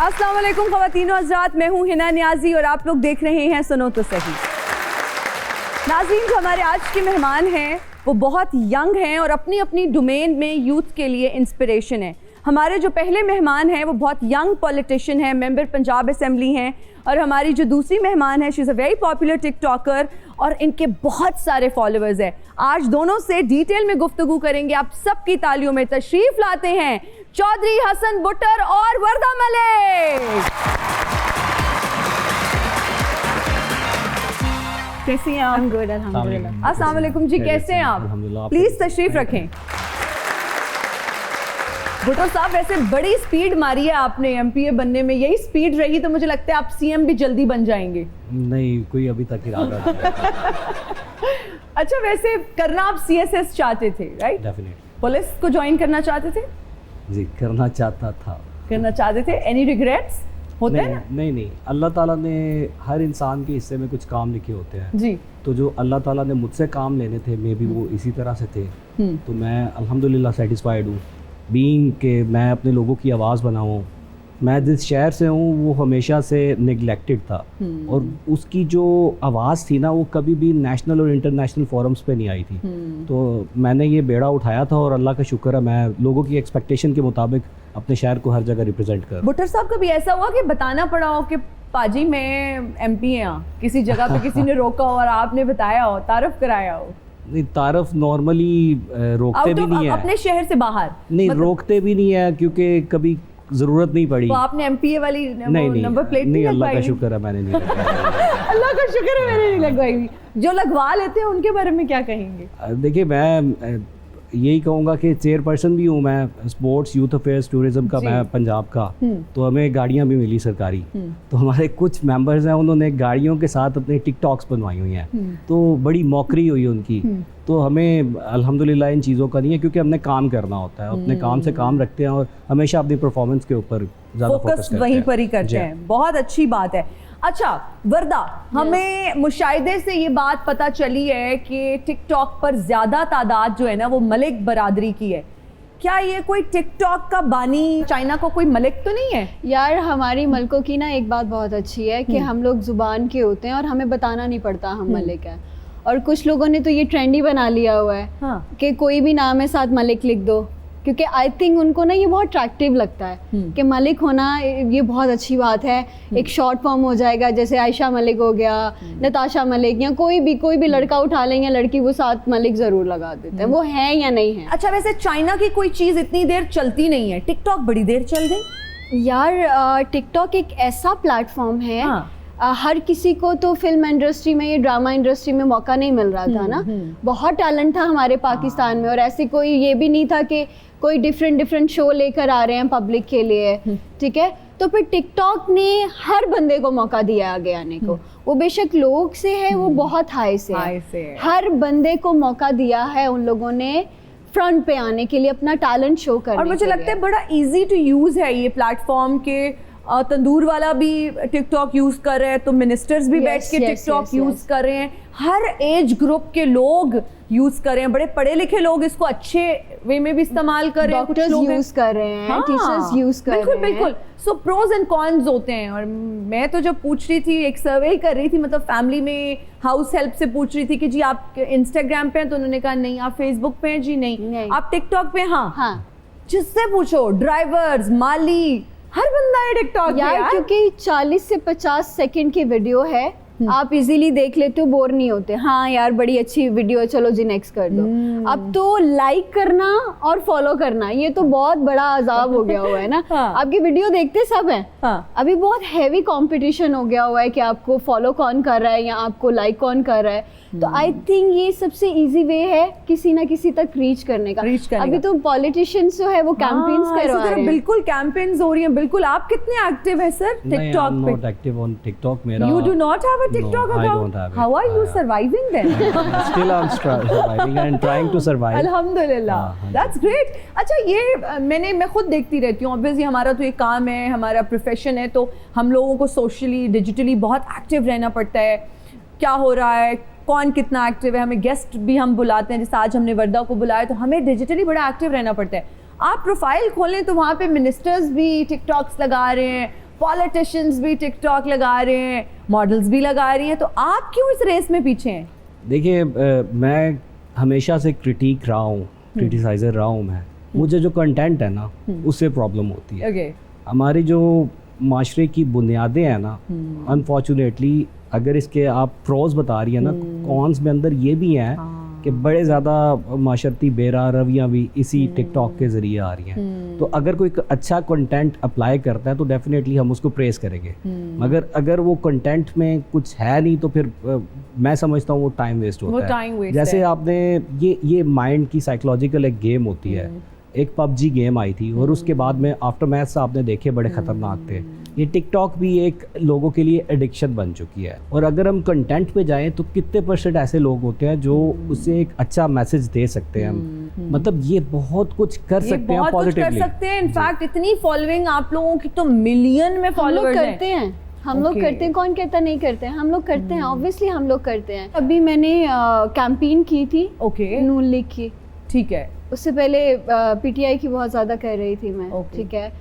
अस्सलाम वालेकुम ख़वातीनो हज़रात, मैं हूँ हिना नियाज़ी और आप लोग देख रहे हैं सुनो तो सही। नाज़रीन, जो हमारे आज के मेहमान हैं वो बहुत यंग हैं और अपनी अपनी डोमेन में यूथ के लिए इंस्पिरेशन है। हमारे जो पहले मेहमान हैं वो बहुत यंग पॉलिटिशियन हैं, मेंबर पंजाब असेंबली हैं, और हमारी जो दूसरी मेहमान है she is a very popular TikToker और इनके बहुत सारे फॉलोअर्स हैं। आज दोनों से डिटेल में गुफ्तगू करेंगे। आप सबकी तालियों में तशरीफ़ लाते हैं चौधरी हसन बुट्टर और वर्दा मलिक। कैसी हैं आप? गुड, अल्हम्दुलिल्लाह। अस्सलाम वालेकुम जी, कैसे हैं आप? प्लीज़ तशरीफ़ रखें। भुट्टो साहब, वैसे बड़ी स्पीड मारी है आपने एमपीए बनने में, यही स्पीड रही तो मुझे लगता है आप सीएम भी जल्दी बन जाएंगे। नहीं, कोई अभी तक इरादा नहीं। अच्छा, वैसे करना आप सीएसएस चाहते थे, राइट? डेफिनेटली। पुलिस को ज्वाइन करना चाहते थे? जी, करना चाहता था। करना चाहते थे? एनी रिग्रेट्स होते हैं ना? नहीं, अल्लाह ताला ने हर इंसान के हिस्से में कुछ काम लिखे होते हैं जी। तो जो अल्लाह ताला ने मुझसे काम लेने थे मे बी वो इसी तरह से थे। तो मैं अल्हम्दुलिल्लाह सेटिस्फाइड हूँ बीइंग के मैं अपने लोगों की आवाज़ बनाऊँ। मैं जिस शहर से हूँ वो हमेशा से नेगलेक्टेड था और उसकी जो आवाज़ थी ना वो कभी भी नेशनल और इंटरनेशनल फोरम्स पे नहीं आई थी। तो मैंने ये बेड़ा उठाया था और अल्लाह का शुक्र है मैं लोगों की एक्सपेक्टेशन के मुताबिक अपने शहर को हर जगह रिप्रेजेंट कर। भुट्टर साहब, कभी ऐसा हुआ कि बताना पड़ा हो कि पाजी मैं एमपी हैं, किसी जगह पे किसी ने रोका हो और आपने बताया हो, तारफ कराया हो? नहीं, तारफ नॉर्मली रोकते भी नहीं है अपने शहर से बाहर नहीं रोकते भी नहीं है क्योंकि कभी ज़रूरत नहीं पड़ी। तो आपने एमपीए वाली नंबर प्लेट नहीं अल्लाह लगवाई? का शुक्र है मैंने नहीं लगवाई। अल्लाह का शुक्र है मैंने नहीं लगवाई हुई। जो लगवा लेते हैं उनके बारे में क्या कहेंगे? देखिए, मैं यही कहूँगा कि चेयरपर्सन भी हूँ मैं स्पोर्ट्स यूथ अफेयर्स टूरिज्म का, मैं पंजाब का। तो हमें गाड़ियाँ भी मिली सरकारी। तो हमारे कुछ मेंबर्स हैं उन्होंने गाड़ियों के साथ अपने टिकटॉक्स बनवाई हुई हैं तो बड़ी मौकरी हुई उनकी। तो हमें अल्हम्दुलिल्लाह इन चीज़ों का नहीं है क्योंकि हमने काम करना होता है, अपने काम से काम रखते हैं और हमेशा अपनी परफॉर्मेंस के ऊपर ज़्यादा फोकस करते हैं, वहीं पर ही करते हैं। बहुत अच्छी बात है। अच्छा वर्दा, हमें मुशाहिदे से ये बात पता चली है कि टिकटॉक पर ज़्यादा तादाद जो है ना वो मलिक बरादरी की है। क्या ये कोई टिकटॉक का बानी चाइना को कोई मलिक तो नहीं है? यार, हमारी मलकों की ना एक बात बहुत अच्छी है कि हम लोग जुबान के होते हैं और हमें बताना नहीं पड़ता हम मलिक हैं। और कुछ लोगों ने तो ये ट्रेंड ही बना लिया हुआ है कि कोई भी नाम है साथ मलिक लिख दो, क्योंकि आई थिंक उनको ना ये बहुत अट्रैक्टिव लगता है कि मलिक होना ये बहुत अच्छी बात है। एक शॉर्ट फॉर्म हो जाएगा, जैसे आयशा मलिक हो गया, नताशा मलिक, या कोई भी लड़का उठा लें या लड़की, वो साथ मलिक ज़रूर लगा देते हैं। वो है या नहीं है? अच्छा, वैसे चाइना की कोई चीज़ इतनी देर चलती नहीं है, टिकटॉक बड़ी देर चल गई। यार, टिकटॉक एक ऐसा प्लेटफॉर्म है, हर किसी को तो फिल्म इंडस्ट्री में, ये ड्रामा इंडस्ट्री में मौका नहीं मिल रहा था ना। बहुत टैलेंट था हमारे पाकिस्तान में और ऐसे कोई ये भी नहीं था कि कोई डिफरेंट शो लेकर आ रहे हैं पब्लिक के लिए, ठीक है। तो फिर टिकटॉक ने हर बंदे को मौका दिया आगे आने को। वो बेशक लोग से है, वो बहुत हाई से है। हर बंदे को मौका दिया है उन लोगों ने फ्रंट पे आने के लिए, अपना टैलेंट शो करने के लिए। और मुझे लगता है बड़ा इजी टू यूज़ है ये प्लेटफॉर्म के। तंदूर वाला भी टिकटॉक यूज़ कर रहे हैं, तो मिनिस्टर्स भी बैठ के टिकटॉक यूज़ कर रहे हैं, हर एज ग्रुप के लोग यूज़ कर रहे हैं, बड़े पढ़े लिखे लोग इसको अच्छे वे में भी इस्तेमाल कर रहे हैं, डॉक्टर्स यूज़ कर रहे हैं, टीचर्स यूज़ कर रहे हैं। बिल्कुल। सो प्रोज एंड कॉन्स होते हैं। और मैं तो जब पूछ रही थी, एक सर्वे कर रही थी, मतलब फैमिली में हाउस हेल्प से पूछ रही थी कि जी आप इंस्टाग्राम पे हैं, तो उन्होंने कहा नहीं। आप फेसबुक पे हैं? जी नहीं। आप टिकटॉक पे? हाँ। जिससे पूछो, ड्राइवर्स, माली, हर बंदा है टिकटॉक यार, क्योंकि 40 से 50 सेकंड की वीडियो है, आप इजीली देख लेते हो, बोर नहीं होते। हाँ यार, बड़ी अच्छी वीडियो है, चलो जी नेक्स्ट कर दो। अब तो लाइक करना और फॉलो करना ये तो बहुत बड़ा अजाब हो गया हुआ है ना। आपकी वीडियो देखते सब हैं। अभी बहुत हैवी कंपटीशन हो गया हुआ है कि आपको फॉलो कौन कर रहा है या आपको लाइक कौन कर रहा है। तो आई थिंक ये सबसे इजी वे है किसी ना किसी तक रीच करने का। अभी तो पॉलिटिशियंस जो है वो कैंपेन्स करवा रहे हैं। बिल्कुल कैंपेन्स हो रही हैं। बिल्कुल। आप कितने एक्टिव है सर टिकटॉक पे? Not active on TikTok. मेरा You do not have a TikTok account? I don't have it. How are you surviving then? Still I'm surviving and trying to survive. अल्हम्दुलिल्लाह, that's great. अच्छा, ये मैं खुद देखती रहती हूँ। ऑब्वियसली हमारा तो ये काम है, हमारा प्रोफेशन है, तो हम लोगों को सोशली डिजिटली बहुत एक्टिव रहना पड़ता है। क्या हो रहा है, कौन कितना एक्टिव है, हमें गेस्ट भी हम बुलाते हैं, जैसे आज हमने वर्दा को बुलाया, तो हमें डिजिटली बड़ा एक्टिव रहना पड़ता है। आप प्रोफाइल खोलें तो वहाँ पे मिनिस्टर्स भी टिकटॉक्स लगा रहे हैं, पॉलिटिशियंस भी टिकटॉक लगा रहे हैं, मॉडल्स भी लगा रही हैं, तो आप क्यों इस रेस में पीछे हैं? देखिए मैं हमेशा से क्रिटिक रहा हूँ, क्रिटिसाइजर रहा हूँ मैं। मुझे जो कंटेंट है ना उससे प्रॉब्लम होती है। ओके हमारी जो माशरे की बुनियादें हैं ना, अनफॉर्चुनेटली अगर इसके आप प्रोज बता रही है ना, कॉन्स में अंदर ये भी हैं कि बड़े ज़्यादा माशरती बेरा रवियाँ भी इसी टिकटॉक के ज़रिए आ रही हैं। तो अगर कोई अच्छा कंटेंट अप्लाई करता है तो डेफिनेटली हम उसको प्रेस करेंगे, मगर अगर वो कंटेंट में कुछ है नहीं तो फिर मैं समझता हूँ वो टाइम वेस्ट होता है। जैसे आपने ये माइंड की साइकोलॉजिकल एक गेम होती है, एक पबजी गेम आई थी और उसके बाद में आफ्टर मैथ्स आपने देखे बड़े ख़तरनाक थे। ये टिकटॉक भी एक लोगों के लिए एडिक्शन बन चुकी है। और अगर हम कंटेंट पे जाएं तो कितने % ऐसे लोग होते हैं जो उससे एक अच्छा मैसेज दे सकते हैं। मतलब ये बहुत कुछ कर सकते हैं, पॉजिटिवली कर सकते हैं। इनफैक्ट इतनी फॉलोइंग आप लोगों की तो मिलियन में फॉलोअर्स करते हैं। हम लोग करते हैं, कौन कहता नहीं करते हैं, हम लोग करते हैं, ऑब्वियसली हम लोग करते हैं। अभी मैंने कैंपेन की थी नून लीग की, ठीक है। उससे पहले पीटीआई की बहुत ज़्यादा कर रही थी मैं, ठीक है।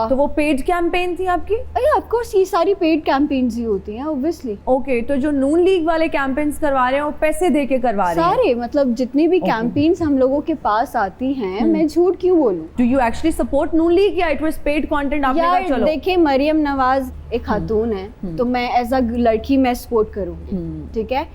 तो वो पेड कैंपेन थी आपकी? ऑफ कोर्स ये सारी पेड कैंपेन्स ही होती हैं ऑब्वियसली। ओके, तो जो नून लीग वाले कैंपेन्स करवा रहे हैं वो पैसे दे के करवा रहे हैं सारे, मतलब जितनी भी कैंपेन्स हम लोगों के पास आती हैं, मैं झूठ क्यों बोलूं? Do you actually support Noon league या इट वाज पेड कंटेंट? आपने कहा चलो देखिए मरियम नवाज एक खातून है तो मैं एज अ लड़की मैं सपोर्ट करूंगी, ठीक है।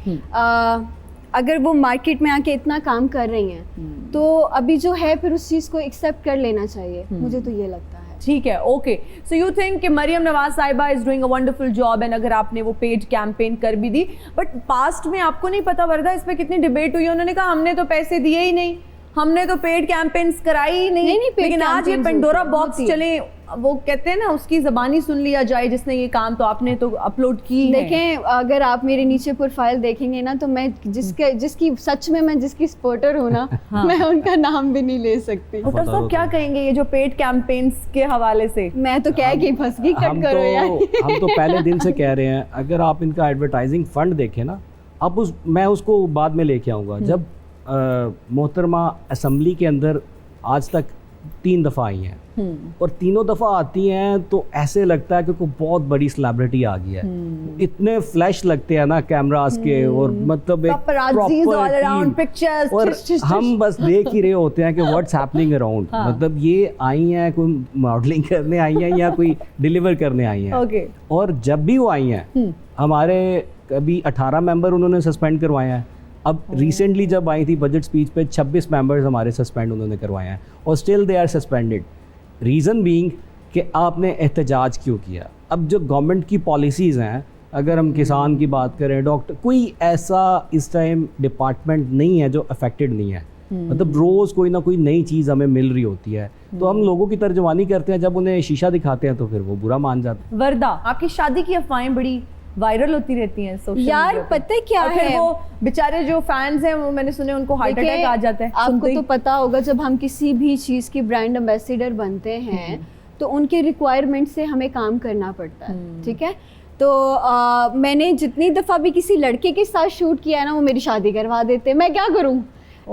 अगर वो मार्केट में आके इतना काम कर रही हैं तो अभी जो है फिर उस चीज़ को एक्सेप्ट कर लेना चाहिए, मुझे तो ये लगता है। ठीक है, ओके। सो यू थिंक कि मरियम नवाज साहिबा is doing a wonderful job and अगर आपने वो पेड कैंपेन कर भी दी, बट पास्ट में आपको नहीं पता वर्दा इस पे कितनी डिबेट हुई? उन्होंने कहा हमने तो पैसे दिए ही नहीं, हमने तो पेड कैंपेन्स कराई ही नहीं। लेकिन आज ये पेंडोरा बॉक्स चले, वो कहते हैं ना उसकी ज़बानी सुन लिया जाए जिसने ये काम, तो आपने तो अपलोड की। देखें अगर आप मेरे नीचे प्रोफाइल देखेंगे ना तो मैं जिसकी सच में मैं जिसकी सपोर्टर हूँ ना मैं उनका नाम भी नहीं ले सकती। डॉक्टर साहब क्या कहेंगे ये जो पेड कैंपेन्स के हवाले से? मैं तो कह के फंस गई, कट करो यार। हम तो पहले दिन से कह रहे हैं अगर आप इनका एडवर्टाइजिंग फंड देखें ना, अब मैं उसको बाद में लेके आऊँगा। जब मोहतरमा असेंबली के अंदर आज तक 3 दफ़ा आई हैं और तीनों दफ़ा आती हैं तो ऐसे लगता है कि कोई बहुत बड़ी सेलिब्रिटी आ गई है। इतने फ्लैश लगते हैं ना कैमरास के और मतलब एक प्रॉपर पिक्चर्स और हम बस देख ही रहे होते हैं कि व्हाट्स हैपनिंग अराउंड। मतलब ये आई हैं कोई मॉडलिंग करने आई हैं या कोई डिलीवर करने आई हैं। और जब भी वो आई हैं हमारे कभी 18 मेंबर उन्होंने सस्पेंड करवाए हैं। अब रिसेंटली जब आई थी बजट स्पीच पे 26 मेंबर्स हमारे सस्पेंड उन्होंने करवाए हैं और still they are suspended. Reason being कि आपने एहतजाज क्यों किया। अब जो गवर्नमेंट की पॉलिसीज़ हैं, अगर हम किसान की बात करें, डॉक्टर, कोई ऐसा इस टाइम डिपार्टमेंट नहीं है जो अफेक्टेड नहीं है। मतलब रोज़ कोई ना कोई नई चीज़ हमें मिल रही होती है तो हम लोगों की तर्जुमानी करते हैं, जब उन्हें शीशा दिखाते हैं तो फिर वो बुरा मान जाते हैं। वर्दा, आपकी शादी की अफवाहें बड़ी वायरल होती रहती हैं सोशल यार, पता है क्या है, वो बेचारे जो फैंस हैं वो मैंने सुने उनको हार्ट अटैक आ जाता है। आपको तो पता होगा जब हम किसी भी चीज़ की ब्रांड एम्बेसडर बनते हैं तो उनके रिक्वायरमेंट से हमें काम करना पड़ता है, ठीक है। तो मैंने जितनी दफ़ा भी किसी लड़के के साथ शूट किया है ना वो मेरी शादी करवा देते हैं। मैं क्या करूँ?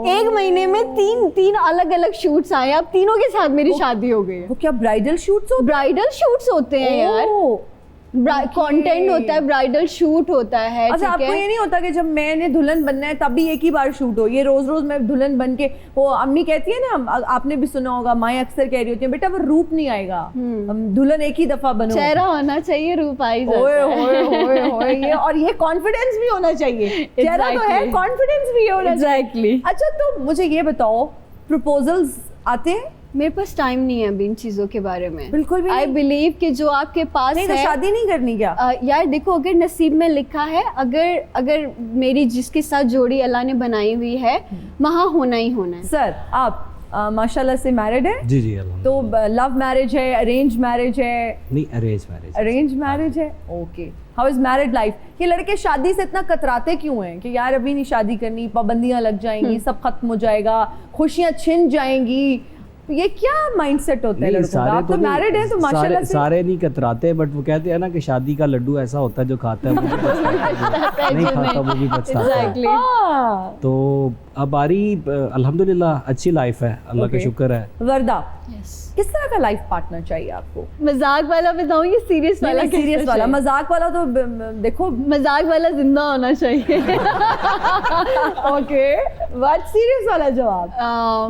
1 महीने में 3 अलग अलग शूट्स आए, अब तीनों के साथ मेरी शादी हो गई है। वो क्या ब्राइडल शूट्स होते हैं यार, कंटेंट होता है, ब्राइडल शूट होता है। अच्छा, आपको ये नहीं होता कि जब मैंने दुल्हन बनना है तभी एक ही बार शूट हो? ये रोज रोज मैं दुल्हन बन के, वो अम्मी कहती है ना, आपने भी सुना होगा, माएँ अक्सर कह रही होती है बेटा वो रूप नहीं आएगा, हम दुल्हन एक ही दफा बनो, चेहरा होना चाहिए, रूप आई जाता है। ये और ये कॉन्फिडेंस भी होना चाहिए। चेहरा तो है, कॉन्फिडेंस भी होना चाहिए। अच्छा, तो मुझे ये बताओ, प्रपोजल्स आते हैं? मेरे पास टाइम नहीं है अभी इन चीज़ों के बारे में, बिल्कुल भी। आई बिलीव कि जो आपके पास नहीं, है, तो शादी नहीं करनी क्या? यार देखो, अगर नसीब में लिखा है, अगर मेरी जिसके साथ जोड़ी अल्लाह ने बनाई हुई है वहाँ होना ही होना है। सर, आप माशाल्लाह से मैरिड है? जी जी, तो लव मैरिज है, अरेंज मैरिज है? नहीं, अरेंज मैरिज है। Okay, how is married life? ये लड़के शादी से इतना कतराते क्यों हैं कि यार अभी नहीं शादी करनी, पाबंदियां लग जाएंगी, सब खत्म हो जाएगा, खुशियां छिन जाएंगी? ये क्या माइंडसेट होता है नहीं, लड़कों का? आप तो मैरिड हैं तो माशाल्लाह से सारे नहीं कतराते, बट वो कहते हैं ना कि शादी का लड्डू ऐसा होता है जो खाता है वो भी पछताता है, नहीं खाता वो भी पछताता है। एग्जैक्टली। हाँ। तो अब आ रही अल्हम्दुलिल्लाह अच्छी लाइफ है, अल्लाह का Okay. शुक्र है। वर्दा, यस। किस तरह का लाइफ पार्टनर चाहिए आपको? मजाक वाला बताऊं या सीरियस वाला? सीरियस वाला, मजाक वाला तो देखो। मजाक वाला जिंदा होना चाहिए। ओके, व्हाट सीरियस वाला जवाब?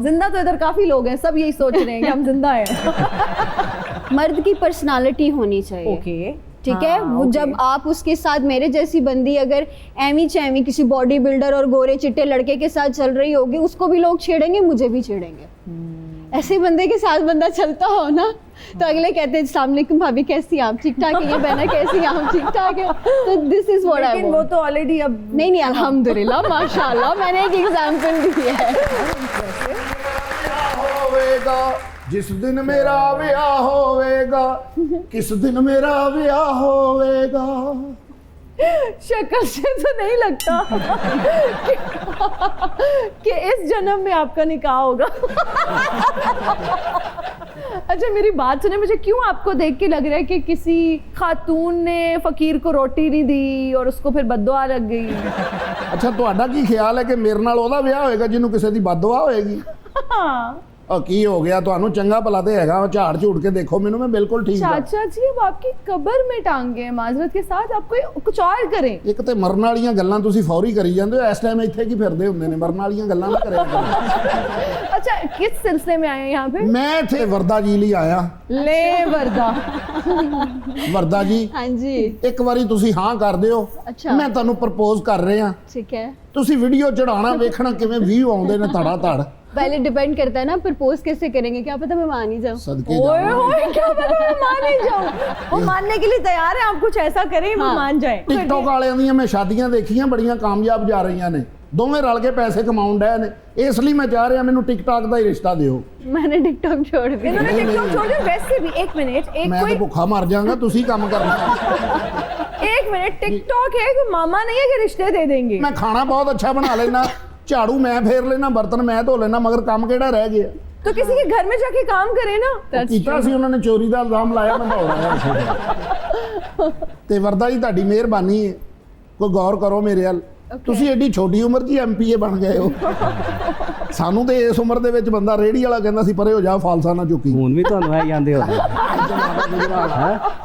जिंदा तो इधर काफी लोग हैं, सब यही सोच रहे हैं कि हम जिंदा हैं। मर्द की पर्सनालिटी होनी चाहिए। ओके, ठीक है, वो जब आप उसके साथ, मेरे जैसी बंदी अगर एमी चैमी किसी बॉडी बिल्डर और गोरे चिट्टे लड़के के साथ चल रही होगी, उसको भी लोग छेड़ेंगे, मुझे भी छेड़ेंगे। ऐसे बंदे के साथ बंदा चलता हो ना, तो अगले कहते हैं अस्सलाम वालेकुम भाभी कैसी हैं आप, ठीक ठाक है? ये बहना कैसी हैं आप, ठीक ठाक है? तो दिस इज व्हाट आई लेकिन वो तो ऑलरेडी अब नहीं अल्हम्दुलिल्लाह माशाल्लाह, मैंने एक एग्जांपल दी है। होवेगा जिस दिन मेरा ब्याह होवेगा, किस दिन मेरा ब्याह होवेगा। शक्ल से तो नहीं लगता कि इस जन्म में आपका निकाह होगा। अच्छा मेरी बात सुने, मुझे क्यों आपको देख के लग रहा है कि किसी खातून ने फकीर को रोटी नहीं दी और उसको फिर बद्दुआ लग गई। ਅੱਛਾ ਤੁਹਾਡਾ ਕੀ ਖਿਆਲ ਹੈ ਕਿ ਮੇਰੇ ਨਾਲ ਉਹਦਾ ਵਿਆਹ ਹੋਏਗਾ ਜਿਹਨੂੰ ਕਿਸੇ ਦੀ ਬਦਦੁਆ ਹੋਏਗੀ? ਉਹ ਕੀ ਹੋ ਗਿਆ ਤੁਹਾਨੂੰ? ਚੰਗਾ ਭਲਾ ਤੇ ਹੈਗਾ, ਝਾੜ ਝੂੜ ਕੇ ਦੇਖੋ ਮੈਨੂੰ, ਮੈਂ ਬਿਲकुल ठीक ਹਾਂ। चाचा जी अब आपकी कब्र में टांगे हैं, माजरत के साथ आपको कुछ और करें। ਇੱਕ ਤੇ ਮਰਨ ਵਾਲੀਆਂ ਗੱਲਾਂ ਤੁਸੀਂ ਫੌਰੀ ਕਰੀ ਜਾਂਦੇ ਹੋ, ਇਸ ਟਾਈਮ ਇੱਥੇ ਕੀ ਫਿਰਦੇ ਹੁੰਦੇ ਨੇ? ਮਰਨ ਵਾਲੀਆਂ ਗੱਲਾਂ ਨਾ ਕਰਿਆ ਕਰੋ। अच्छा किस सिलसिले में आए हैं यहाँ पे? ਮੈਂ ਇੱਥੇ ਵਰਦਾ ਜੀ ਲਈ ਆਇਆ। ले वर्दा। ਵਰਦਾ ਜੀ, हाँ जी, ਇੱਕ ਵਾਰੀ ਤੁਸੀਂ ਹਾਂ ਕਰ ਦਿਓ, ਅੱਛਾ। ਮੈਂ ਤੁਹਾਨੂੰ ਪ੍ਰਪੋਜ਼ ਕਰ ਰਿਹਾ। ठीक है। ਤੁਸੀਂ ਵੀਡੀਓ ਚੜਾਉਣਾ, ਵੇਖਣਾ ਕਿਵੇਂ ਵਿਊ ਆਉਂਦੇ ਨੇ ਧੜਾ ਧੜ। पहले डिपेंड करता है ना प्रपोज कैसे करेंगे, क्या पता मैं मान ही जाऊँ। सदके ओए जाओ। ओए क्या पता मैं मान ही जाऊं। वो मानने के लिए तैयार है, आप कुछ ऐसा करें वो हाँ। मान जाए। ਟਿਕਟੋਕ ਵਾਲਿਆਂ ਦੀਆਂ ਮੈਂ ਸ਼ਾਦੀਆਂ ਦੇਖੀਆਂ, ਬੜੀਆਂ ਕਾਮਯਾਬ ਜਾ ਰਹੀਆਂ ਨੇ, ਦੋਵੇਂ ਰਲ ਕੇ ਪੈਸੇ ਕਮਾਉਣ ਡਏ ਨੇ। ਇਸ ਲਈ ਮੈਂ ਚਾਹ ਰਿਹਾ ਮੈਨੂੰ ਟਿਕਟੌਕ ਦਾ ਹੀ ਰਿਸ਼ਤਾ ਦਿਓ। मैंने टिकटॉक छोड़ दिया। इन्होंने टिकटॉक छोड़ दिया। वैसे भी एक मिनट, एक ਮੈਂ ਤੇ कोई ਭੁੱਖਾ ਮਰ ਜਾਵਾਂਗਾ, ਤੁਸੀਂ ਕੰਮ ਕਰਨਾ। एक मिनट, टिकटॉक है, कोई मामा नहीं है कि रिश्ते दे देंगे। ਮੈਂ ਖਾਣਾ ਬਹੁਤ ਅੱਛਾ ਬਣਾ ਲੈਣਾ, ਝਾੜੂ ਮੈਂ ਫੇਰ ਲੈਣਾ, ਬਰਤਨ ਮੈਂ ਧੋ ਲੈਣਾ, ਮਗਰ ਕੰਮ ਕਿਹੜਾ ਰਹਿ ਗਿਆ? तो किसी के घर में जाके काम करे ना। ਕੀਤਾ ਸੀ ਉਹਨਾਂ ਨੇ, ਚੋਰੀ ਦਾ ਇਲਜ਼ਾਮ ਲਾਇਆ, ਮੈਂ ਦੌੜਾਇਆ। ਤੇ ਵਰਦਾ ਜੀ ਤੁਹਾਡੀ ਮਿਹਰਬਾਨੀ ਹੈ, ਕੋਈ ਗੌਰ ਕਰੋ ਮੇਰੇ ਵੱਲ। ਤੁਸੀਂ ਐਡੀ ਛੋਟੀ ਉਮਰ 'ਚ ਹੀ ਐਮਪੀਏ ਬਣ ਗਏ ਹੋ। ਸਾਨੂੰ ਤੇ ਇਸ ਉਮਰ ਦੇ ਵਿੱਚ ਬੰਦਾ ਰੇਹੜੀ ਵਾਲਾ ਕਹਿੰਦਾ ਸੀ ਪਰੇ ਹੋ ਜਾ, ਫਾਲਸਾ ਨਾ ਚੁੱਕੀ। ਹੁਣ ਵੀ ਤੁਹਾਨੂੰ ਹੈ ਜਾਂਦੇ ਹੋ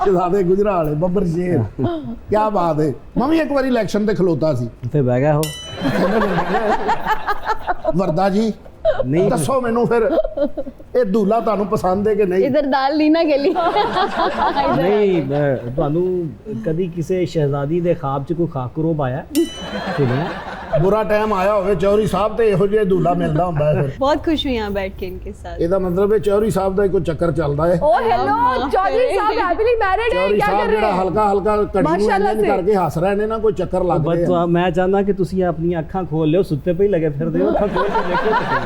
ਸ਼ਹਜ਼ਾਦੇ ਗੁਜਰਾਲ ਬੱਬਰ ਸ਼ੇਰ, ਕੀ ਬਾਤ ਹੈ। ਮੈਂ ਵੀ ਇੱਕ ਵਾਰੀ ਇਲੈਕਸ਼ਨ ਤੇ ਖਲੋਤਾ ਸੀ। ਤੇ ਬਹਿ ਗਿਆ ਹੋ ਵਰਦਾ ਜੀ ਨਹੀਂ ਦੱਸੋ ਮੈਨੂੰ ਫਿਰ ਇਹ ਦੂਲਾ ਤੁਹਾਨੂੰ ਪਸੰਦ ਹੈ ਕਿ ਨਹੀਂ? इधर दाल लीना के लिए। ਨਹੀਂ ਤੁਹਾਨੂੰ ਕਦੀ ਕਿਸੇ ਸ਼ਹਿਜ਼ਾਦੀ ਦੇ ਖਾਬ 'ਚ ਕੋਈ ਖਾਕਰੋਬ ਆਇਆ ਸੁਣਿਆ? ਬੁਰਾ ਟਾਈਮ ਆਇਆ ਹੋਵੇ ਚੌਧਰੀ ਸਾਹਿਬ ਤੇ ਇਹੋ ਜਿਹਾ ਦੂਲਾ ਮਿਲਦਾ ਹੁੰਦਾ ਹੈ। ਫਿਰ बहुत खुश हूँ यहाँ बैठ के इनके साथ। ਇਹਦਾ ਮਤਲਬ ਹੈ ਚੌਧਰੀ ਸਾਹਿਬ ਦਾ ਕੋਈ ਚੱਕਰ ਚੱਲਦਾ ਹੈ। ओ हेलो, चौधरी साहब हैप्पीली मैरिड है, ਚੌਧਰੀ क्या ਸਾਹਿਬ कर रहे ਜਿਹੜਾ हैं? ਹਲਕਾ ਹਲਕਾ ਕੜੀ ਨੂੰ ਮਾਸ਼ਾਅੱਲਾ ਇੰਜ ਸੇ। ਕਰਕੇ ਹੱਸ ਰਹੇ ਨੇ ਨਾ, ਕੋਈ ਚੱਕਰ ਲੱਗ ਬਸ ਰਿਹਾ। ਮੈਂ ਚਾਹੁੰਦਾ ਕਿ ਤੁਸੀਂ ਆਪਣੀਆਂ ਅੱਖਾਂ ਖੋਲ ਲਿਓ, ਸੁੱਤੇ ਪਈ ਲੱਗੇ ਫਿਰਦੇ ਹੋ, ਅੱਖਾਂ ਖੋਲ ਕੇ ਦੇਖੋ ਤੁਸੀਂ।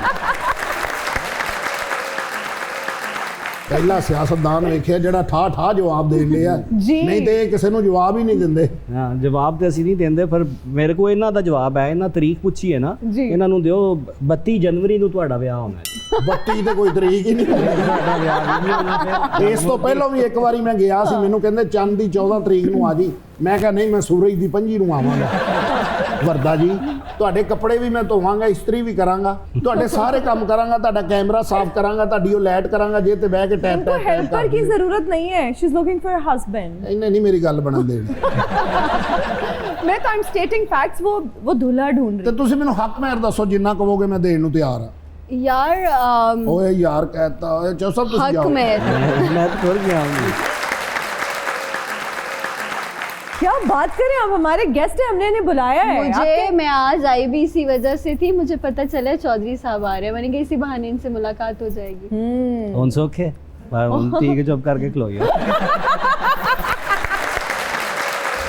ਪਹਿਲਾ ਸਿਆਸਤਦਾਨ ਵੇਖਿਆ ਜਿਹੜਾ ਠਾ ਠਾ ਜਵਾਬ ਦੇਣ ਲਿਆ, ਜੀ। ਨਹੀਂ ਤੇ ਇਹ ਕਿਸੇ ਨੂੰ ਜਵਾਬ ਹੀ ਨਹੀਂ ਦਿੰਦੇ। ਹਾਂ ਜਵਾਬ ਤੇ ਅਸੀਂ ਨਹੀਂ ਦਿੰਦੇ, ਪਰ ਮੇਰੇ ਕੋਲ ਇਹਨਾਂ ਦਾ ਜਵਾਬ ਹੈ। ਇਹਨਾਂ ਤਰੀਕ ਪੁੱਛੀ ਹੈ ਨਾ, ਜੀ। ਇਹਨਾਂ ਨੂੰ ਦਿਓ 32 ਜਨਵਰੀ ਨੂੰ ਤੁਹਾਡਾ ਵਿਆਹ ਹੋਣਾ ਹੈ। 32 ਤੇ ਕੋਈ ਤਰੀਕ ਹੀ ਨਹੀਂ। ਤੁਹਾਡਾ ਵਿਆਹ ਨਹੀਂ ਹੋਣਾ ਫਿਰ। ਇਸ ਤੋਂ ਪਹਿਲਾਂ ਵੀ ਇੱਕ ਵਾਰੀ ਮੈਂ ਗਿਆ ਸੀ, ਮੈਨੂੰ ਕਹਿੰਦੇ ਚੰਦ ਦੀ 14 ਤਰੀਕ ਨੂੰ ਆ ਜੀ। ਮੈਂ ਕਿਹਾ ਨਹੀਂ, ਮੈਂ ਸੂਰਜ ਦੀ 25 ਨੂੰ ਆਵਾਂਗਾ। ਵਰਦਾ ਜੀ ਤੁਹਾਡੇ ਕੱਪੜੇ ਵੀ ਮੈਂ ਧੋਵਾਂਗਾ, ਇਸਤਰੀ ਵੀ ਕਰਾਂਗਾ, ਤੁਹਾਡੇ ਸਾਰੇ ਕੰਮ ਕਰਾਂਗਾ, ਤੁਹਾਡਾ ਕੈਮਰਾ ਸਾਫ਼ ਕਰਾਂਗਾ, ਤੁਹਾਡੀ ਉਹ ਲਾਈਟ ਕਰਾਂਗਾ, ਜੇ ਤੇ ਬਹਿ ਕੇ ਟੈਪ उनको ਟੈਪ हेल्पर की जरूरत नहीं है, she is looking for a husband. ਇਹਨੇ ਨਹੀਂ ਮੇਰੀ ਗੱਲ ਬਣਨ ਦੇਣੀ। मैं तो आई एम स्टेटिंग फैक्ट्स, वो दूल्हा ढूंढ ਤੇ रही। ਤੁਸੀਂ ਮੈਨੂੰ ਹੱਕ ਮੈਰ ਦੱਸੋ, ਜਿੰਨਾ ਕਹੋਗੇ ਮੈਂ ਦੇਣ ਨੂੰ ਤਿਆਰ ਆ। यार ਓਏ ਯਾਰ ਕਹਿਤਾ, ਓਏ ਚੋ ਸਭ ਤੁਸੀਂ हक ਜਾਓ। में ਮੈਂ ਤਾਂ ਤੁਰ ਗਿਆ ਹੂੰ। क्या बात करें, आप हमारे गेस्ट हैं, हमने इन्हें बुलाया है। मुझे, मैं आज आई भी इसी वजह से थी, मुझे पता चला चौधरी साहब आ रहे हैं, मैंने कहा इसी बहाने इनसे मुलाकात हो जाएगी। ਹੁਣ ਸੌਖੇ ਪਰ ਹੁਣ ਠੀਕ ਚੁੱਪ ਕਰਕੇ ਖਲੋ ਗਿਆ।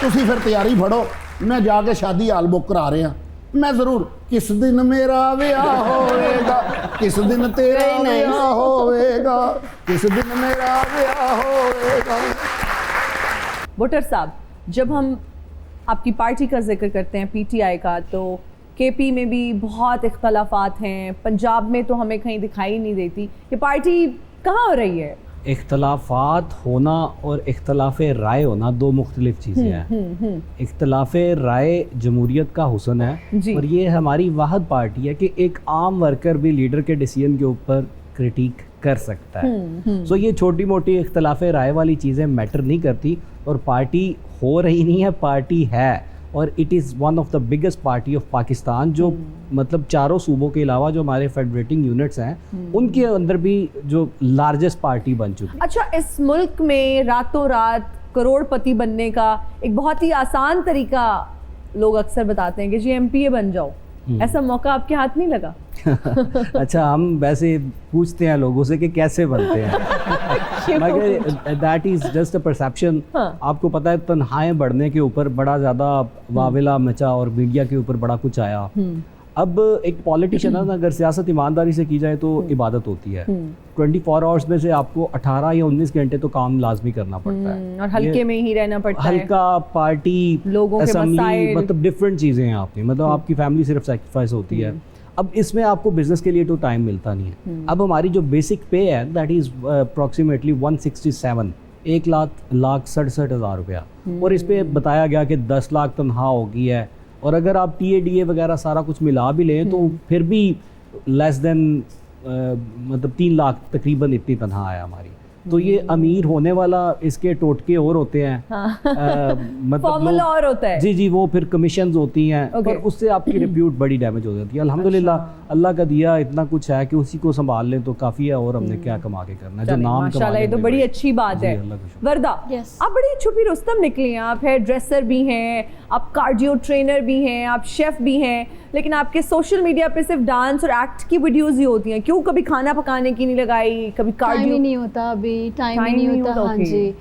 ਤੁਸੀਂ ਫਿਰ ਤਿਆਰੀ ਫੜੋ, ਮੈਂ ਜਾ ਕੇ ਸ਼ਾਦੀ ਹਾਲ ਬੁੱਕ ਕਰਾ ਰਿਹਾ। ਮੈਂ ਜ਼ਰੂਰ ਕਿਸ ਦਿਨ ਮੇਰਾ ਵਿਆਹ ਹੋਵੇਗਾ, ਕਿਸ ਦਿਨ ਤੇਰਾ Very nice. ਵਿਆਹ ਹੋਵੇਗਾ, किस दिन मेरा ब्याह होएगा। बुटर साहब, जब हम आपकी पार्टी का जिक्र करते हैं पीटीआई का, तो केपी में भी बहुत इख्तलाफात हैं, पंजाब में तो हमें कहीं दिखाई नहीं देती। ये पार्टी कहाँ हो रही है? इख्तलाफात होना और इख्तलाफ राय होना दो मुख्तलिफ चीज़ें हैं। इख्तलाफ राय जमहूरियत का हुस्न है जी। और ये हमारी वाहद पार्टी है कि एक आम वर्कर भी लीडर के डिसीजन के ऊपर क्रिटिक कर सकता है। सो ये छोटी मोटी इख्तलाफ राय वाली चीज़ें मैटर नहीं करती और पार्टी हो रही नहीं है, पार्टी है और it is one of the biggest party of Pakistan, जो मतलब चारों सूबों के अलावा जो हमारे फेडरेटिंग यूनिट्स हैं उनके अंदर भी जो लार्जेस्ट पार्टी बन चुकी है। अच्छा, इस मुल्क में रातों रात करोड़पति बनने का एक बहुत ही आसान तरीका लोग अक्सर बताते हैं कि जी MPA बन जाओ, ऐसा मौका आपके हाथ नहीं लगा? अच्छा, हम वैसे पूछते हैं लोगों से कि कैसे बनते हैं, मगर that is just a perception. आपको पता है तन्हाएं बढ़ने के ऊपर बड़ा ज़्यादा वाविला मचा और मीडिया के ऊपर बड़ा कुछ आया। अब एक पॉलिटिशियन है ना, अगर सियासत ईमानदारी से की जाए तो इबादत होती है। 24 आवर्स में से आपको 18 या 19 घंटे तो काम लाजमी करना पड़ता है और हल्के में ही रहना पड़ता है। हल्का, पार्टी, लोगों के असेंबली, मसाइल, मतलब डिफरेंट चीज़ें हैं आपकी, मतलब आपकी फैमिली सिर्फ सेक्रीफाइस होती है। अब इसमें आपको बिजनेस के लिए तो टाइम मिलता नहीं है। अब हमारी जो बेसिक पे है दैट इज़ अप्रॉक्सीमेटली 167, 1,67,000 रुपया, और इस पे बताया गया कि 10 लाख तनख्वाह होगी है, और अगर आप TADA वगैरह सारा कुछ मिला भी लें तो फिर भी लेस देन मतलब 3 लाख तकरीबन इतनी तनख्वाह है हमारी। तो ये अमीर होने वाला, इसके टोटके और होते हैं, मतलब फॉर्मूला और होता है। जी, वो फिर कमीशंस होती हैं और उससे आपकी रिप्यूट बड़ी डैमेज हो जाती है। अल्हम्दुलिल्लाह अल्लाह का दिया इतना कुछ है कि उसी को संभाल लें तो काफ़ी है, और हमने क्या कमा के करना है, जो नाम माशाल्लाह, ये तो बड़ी अच्छी बात है। वर्दा, आप बड़ी छुपी रुस्तम निकली हैं, आप हेयर ड्रेसर भी हैं, आप कार्डियो ट्रेनर भी हैं, आप शेफ भी हैं, लेकिन आपके सोशल मीडिया पे सिर्फ डांस और एक्ट की वीडियोस ही होती हैं। क्यों कभी खाना पकाने की नहीं लगाई, कभी कार्डियो? नहीं होता अभी, टाइम ही नहीं होता। हाँ जी,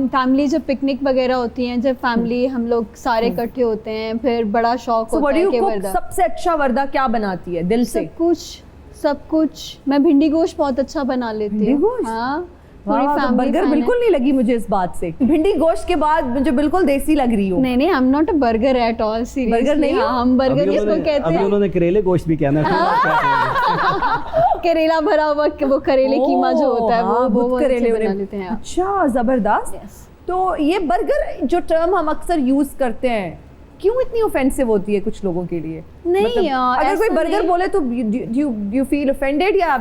फैमिली जब पिकनिक वगैरह होती हैं, जब फैमिली हम लोग सारे इकट्ठे होते हैं, फिर बड़ा शौक होता है कि वर्दा। सबसे अच्छा वर्दा क्या बनाती है दिल से? सब कुछ। मैं भिंडी गोश्त बहुत अच्छा बना लेती हूँ। हाँ, बर्गर बिल्कुल नहीं लगी मुझे इस बात से। भिंडी गोश्त के बाद मुझे बिल्कुल देसी लग रही हो। नहीं, I am not a burger at all, seriously. Burger नहीं, हम बर्गर इसको कहते हैं। उन्होंने करेले गोश्त भी कहना करेला भरा हुआ, वो करेले कीमा जो होता है वो करेले बना लेते हैं। अच्छा, जबरदस्त। तो ये बर्गर जो टर्म हम अक्सर यूज करते हैं, क्यों इतनी ऑफेंसिव होती है कुछ लोगों के लिए? नहीं, मतलब, अगर कोई बर्गर बोले तो यू फील ऑफेंडेड या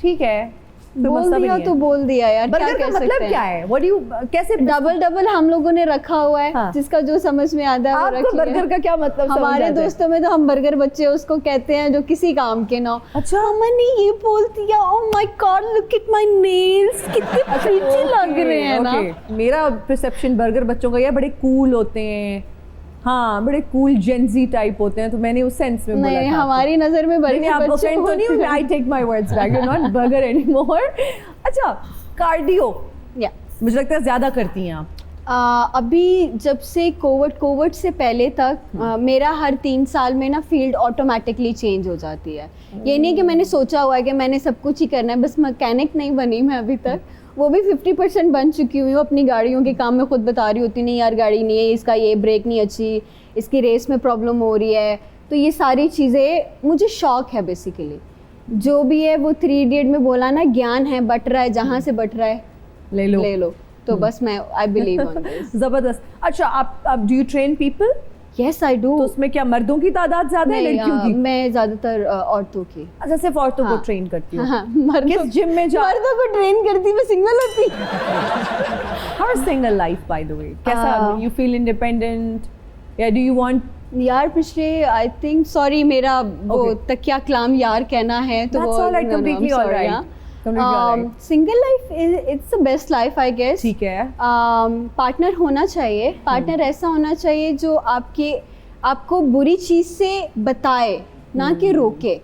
ठीक है बोल दिया यार, बर्गर का मतलब क्या है? व्हाट डू कैसे डबल हम लोगों ने रखा हुआ है। हाँ। जिसका जो समझ में आता है वो रखिए। बर्गर का क्या मतलब? हमारे दोस्तों में तो हम बर्गर बच्चे उसको कहते हैं जो किसी काम के ना। अच्छा, मैंने ये बोल दिया, oh my God look at my nails, कितने प्रीटी लग रहे हैं ना। मेरा परसेप्शन बर्गर बच्चों का ये बड़े कूल होते हैं, हाँ, बड़े कूल जेंजी टाइप होते हैं, तो मैंने उस सेंस में बोला था। हमारी नजर में बर्गर बच्चे तो नहीं, I take my words back, you not burger anymore. अच्छा, कार्डियो मुझे लगता है ज्यादा करती हैं आप। अभी जब से कोविड से पहले तक मेरा हर 3 साल में ना फील्ड ऑटोमेटिकली चेंज हो जाती है। ये नहीं कि मैंने सोचा हुआ है कि मैंने सब कुछ ही करना है, बस मैकेनिक नहीं बनी मैं अभी तक, वो भी 50% बन चुकी हुई हूँ। अपनी गाड़ियों के काम में खुद बता रही होती, नहीं यार गाड़ी नहीं है, इसका ये ब्रेक नहीं अच्छी, इसकी रेस में प्रॉब्लम हो रही है। तो ये सारी चीज़ें मुझे शौक है बेसिकली। जो भी है वो 3 इडियट में बोला ना, ज्ञान है बट रहा है, जहाँ से बट रहा है ले लो। तो बस मैं आई बिलीव ऑन दिस। जबरदस्त। अच्छा, आप do you train people? Yes I do. तो उसमें क्या मर्दों की तादाद ज्यादा है लड़कियों की? मैं ज्यादातर औरतों की। अच्छा, सिर्फ औरतों को ट्रेन करती हूँ। किस जिम में जा? मर्दों को ट्रेन करती, मैं सिंगल होती। How is single life by the way? कैसा यू फील इंडिपेंडेंट या डू यू वांट? यार पिछले आई थिंक सॉरी मेरा वो तकिया कलाम यार कहना है तो वो completely all right. Single life it's the best life I guess. ठीक है। पार्टनर होना चाहिए, पार्टनर ऐसा होना चाहिए जो आपको बुरी चीज़ से बताए, ना कि रोके।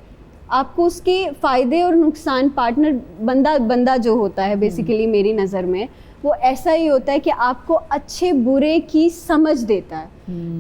आपको उसके फ़ायदे और नुकसान, पार्टनर बंदा जो होता है बेसिकली मेरी नज़र में वो ऐसा ही होता है कि आपको अच्छे बुरे की समझ देता है।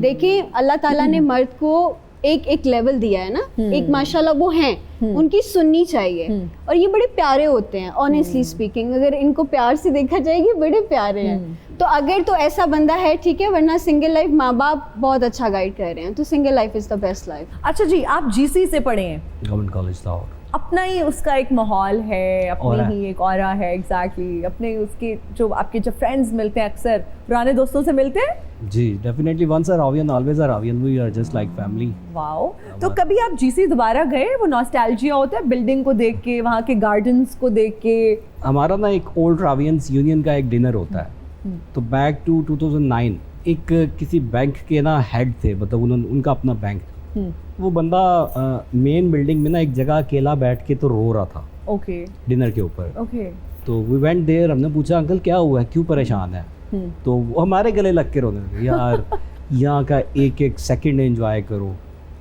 देखिए अल्लाह ताला ने मर्द को एक लेवल दिया है ना, एक माशाल्लाह वो हैं, उनकी सुननी चाहिए। और ये बड़े प्यारे होते हैं, ऑनेस्टली स्पीकिंग, अगर इनको प्यार से देखा जाएगी बड़े प्यारे हैं। तो अगर तो ऐसा बंदा है ठीक है, वरना सिंगल लाइफ माँ बाप बहुत अच्छा गाइड कर रहे हैं, तो single life is the best life. अच्छा जी, आप जीसी से पढ़े हैं, गवर्नमेंट कॉलेज लाहौर। अपना ही उसका एक माहौल है, ऑरा अपनी ही एक ऑरा है, एग्जैक्टली अपने उसके जो आपके जो फ्रेंड्स मिलते हैं, अक्सर पुराने दोस्तों से मिलते हैं। जी definitely, once Arabian always Arabian, we are just like family. Wow, तो कभी आप जीसी दोबारा गए? वो नॉस्टैल्जिया होता है बिल्डिंग को देख के, वहाँ के गार्डन्स को देख के। हमारा ना एक ओल्ड रावियंस यूनियन का एक डिनर होता है, तो बैक टू 2009 एक किसी बैंक के ना हेड थे, मतलब उनका अपना बैंक। वो बंदा मेन बिल्डिंग में ना एक जगह अकेला बैठ के तो रो रहा था ओके डिनर के ऊपर। ओके, तो वी वेंट देयर, हमने पूछा अंकल क्या हुआ है, क्यों परेशान है? तो वो हमारे गले लग के रोने लगे, यार यहाँ का एक एक सेकंड एंजॉय करो,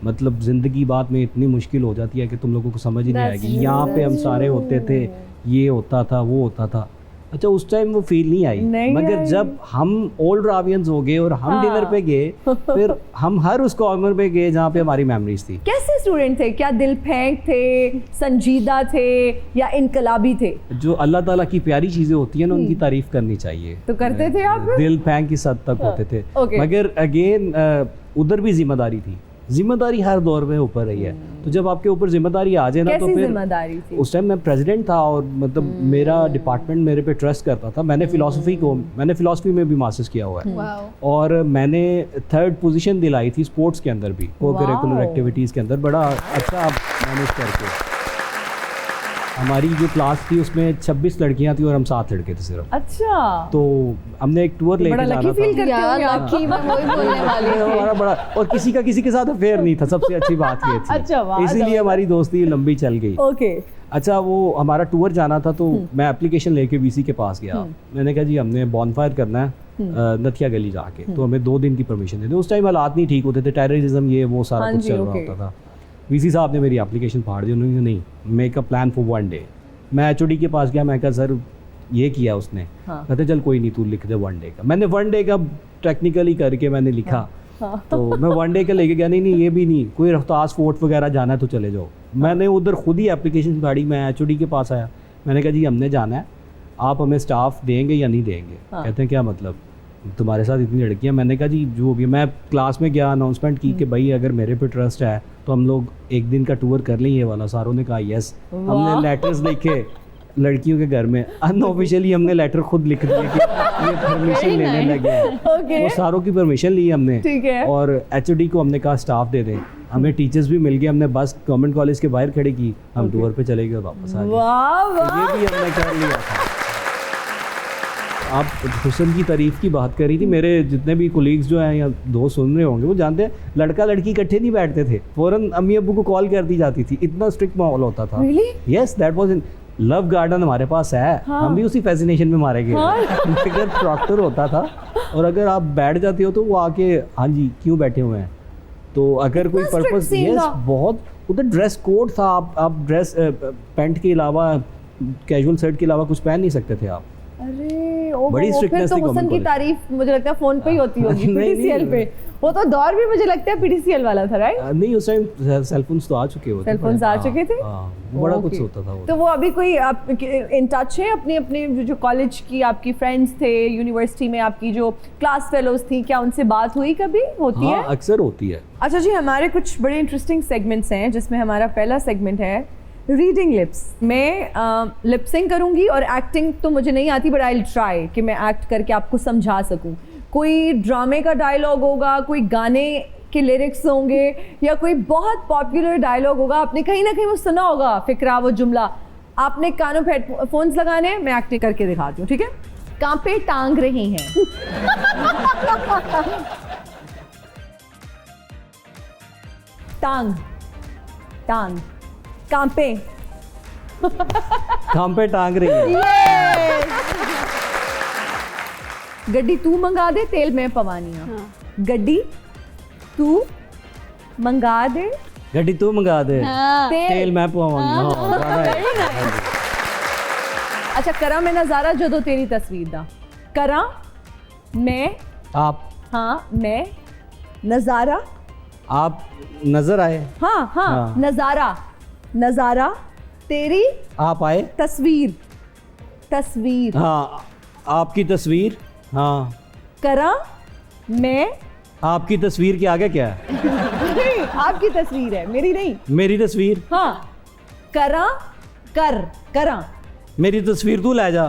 मतलब ज़िंदगी बाद में इतनी मुश्किल हो जाती है कि तुम लोगों को समझ ही नहीं आएगी। यहाँ पे हम सारे होते थे, ये होता था, वो होता था। अच्छा, उस टाइम वो फील नहीं आई, मगर जब हम ओल्ड रावियंस हो गए और हम डिनर पे गए, फिर हम हर उस कॉर्नर पे गए जहाँ पे हमारी मेमोरीज थी। कैसे स्टूडेंट थे? क्या दिल फेंक थे, संजीदा थे, या इनकलाबी थे? जो अल्लाह ताला की प्यारी चीज़ें होती हैं ना, उनकी तारीफ करनी चाहिए। तो करते थे आप? दिल फेंक की हद तक होते थे, मगर अगेन उधर भी जिम्मेदारी थी। जिम्मेदारी हर दौर में ऊपर रही है, तो जब आपके ऊपर जिम्मेदारी आ जाए ना, तो फिर जिम्मेदारी थी? उस टाइम मैं प्रेसिडेंट था और मतलब मेरा डिपार्टमेंट मेरे पे ट्रस्ट करता था। मैंने फिलॉसफी में भी मास्टर्स किया हुआ है, और मैंने 3rd पोजीशन दिलाई थी स्पोर्ट्स के अंदर भी, को करिकुलर एक्टिविटीज़ के अंदर बड़ा अच्छा मैनेज करके। हमारी जो क्लास थी उसमें 26 लड़कियां थी और हम 7 लड़के थे सिर्फ। अच्छा, तो हमने एक टूर लेके जाना था। हमारा बड़ा, और किसी का किसी के साथ अफेयर नहीं था, सबसे अच्छी बात ये थी। अच्छा, इसीलिए हमारी दोस्ती लंबी चल गई। ओके। अच्छा, वो हमारा टूर जाना था, तो मैं एप्लीकेशन लेके वीसी के पास गया। मैंने कहा जी हमने बॉनफायर करना है नथिया गली जाके, तो हमें 2 दिन की परमिशन दे दो। उस टाइम हालात नहीं ठीक होते थे, टेररिज्म ये वो सारा कुछ चल रहा होता था। वीसी साहब ने मेरी एप्लीकेशन फाड़ दी, उन्होंने नहीं, make a plan for 1 day. मैं एचओडी के पास गया, मैं कहा सर ये किया उसने, कहते चल कोई नहीं तू लिख दे 1 डे का। मैंने 1 डे का टेक्निकली करके मैंने लिखा, तो मैं 1 डे का लेके गया, नहीं ये भी नहीं, कोई टास्क फोर्स वगैरह जाना है तो चले जाओ। मैंने उधर खुद ही एप्लीकेशन फाड़ी, मैं एचओडी के पास आया, मैंने कहा जी हमने जाना है, आप हमें स्टाफ देंगे या नहीं देंगे? कहते हैं क्या मतलब, तुम्हारे साथ इतनी लड़कियां। मैंने कहा जी जो भी, मैं क्लास में गया, अनाउंसमेंट की कि भाई अगर मेरे पे ट्रस्ट है तो हम लोग एक दिन का टूर कर लें ये वाला। सारों ने कहा यस। हमने लेटर्स लिखे लड़कियों के घर में, अनऑफिशियली हमने लेटर खुद लिख दिए कि ये परमिशन लेने लगे हैं। वो सारों की परमिशन ली हमने, और एचओडी को हमने कहा स्टाफ दे दें। हमें टीचर्स भी मिल गए, हमने बस गवर्नमेंट कॉलेज के बाहर खड़ी की, हम टूर पे चले गए और वापस आ गए। ये भी हमने कर लिया था। आप हुस्न की तारीफ की बात कर रही थी, मेरे जितने भी कोलीग्स जो हैं या दोस्त सुन रहे होंगे वो जानते हैं, लड़का लड़की इकट्ठे नहीं बैठते थे, फ़ौरन अम्मी अब्बू को कॉल कर दी जाती थी, इतना स्ट्रिक्ट माहौल होता था। Yes, that was in love garden हमारे पास है। हम भी उसी फैसिनेशन में मारे गए। अगर प्रॉक्टर होता था और अगर आप बैठ जाते हो तो वो आके हाँ जी क्यों बैठे हुए हैं, तो अगर कोई पर्पस, यस बहुत, उधर ड्रेस कोड था, आप ड्रेस पैंट के अलावा, कैजुअल शर्ट के अलावा कुछ पहन नहीं सकते थे आप। अरे बड़ी स्ट्रिक्टनेस थी। हुस्न की तारीफ मुझे लगता है फोन पे ही होती होगी, पीटीसीएल पे। वो तो दौर भी मुझे लगता है पीटीसीएल वाला था, राइट? नहीं, उस टाइम सेलफोन्स तो आ चुके होते, सेलफोन्स आ चुके थे, बड़ा कुछ होता था वो। तो वो अभी कोई आप इन टच है अपने अपने जो कॉलेज की आपकी फ्रेंड्स थे, यूनिवर्सिटी में आपकी जो क्लास फेलोज थी, क्या उनसे बात हुई कभी? होती है, अक्सर होती है। अच्छा जी, हमारे कुछ बड़े इंटरेस्टिंग सेगमेंट्स हैं, जिसमें हमारा पहला सेगमेंट है रीडिंग लिप्स। मैं लिपसिंग करूंगी और एक्टिंग तो मुझे नहीं आती, बट आई विल ट्राई कि मैं एक्ट करके आपको समझा सकूं। कोई ड्रामे का डायलॉग होगा, कोई गाने के लिरिक्स होंगे, या कोई बहुत पॉपुलर डायलॉग होगा, आपने कहीं ना कहीं वो सुना होगा, फिक्रा, वो जुमला। आपने कानों पे हेडफोन्स लगाने हैं, मैं एक्टिंग करके दिखाती हूँ, ठीक है? कांपे टांग रही हैं। टांग टांग कांपे कांपे टांग रही है। गड्डी तू मंगा दे, तेल मैं पवानिया। गड्डी तू मंगा दे, गड्डी तू मंगा दे, तेल मैं पवाऊंगी। अच्छा, करा मैं नजारा जदों तेरी तस्वीर दा, करा मैं, आप, हाँ मैं नजारा, आप नजर आए, हाँ, नजारा, नजारा तेरी आप आए। तस्वीर, तस्वीर हाँ, आपकी तस्वीर। हाँ, करा मैं। आपकी तस्वीर के आगे क्या है? नहीं, आपकी तस्वीर है, मेरी नहीं। मेरी तस्वीर। हाँ, करा कर, करा मेरी तस्वीर तू ले जा।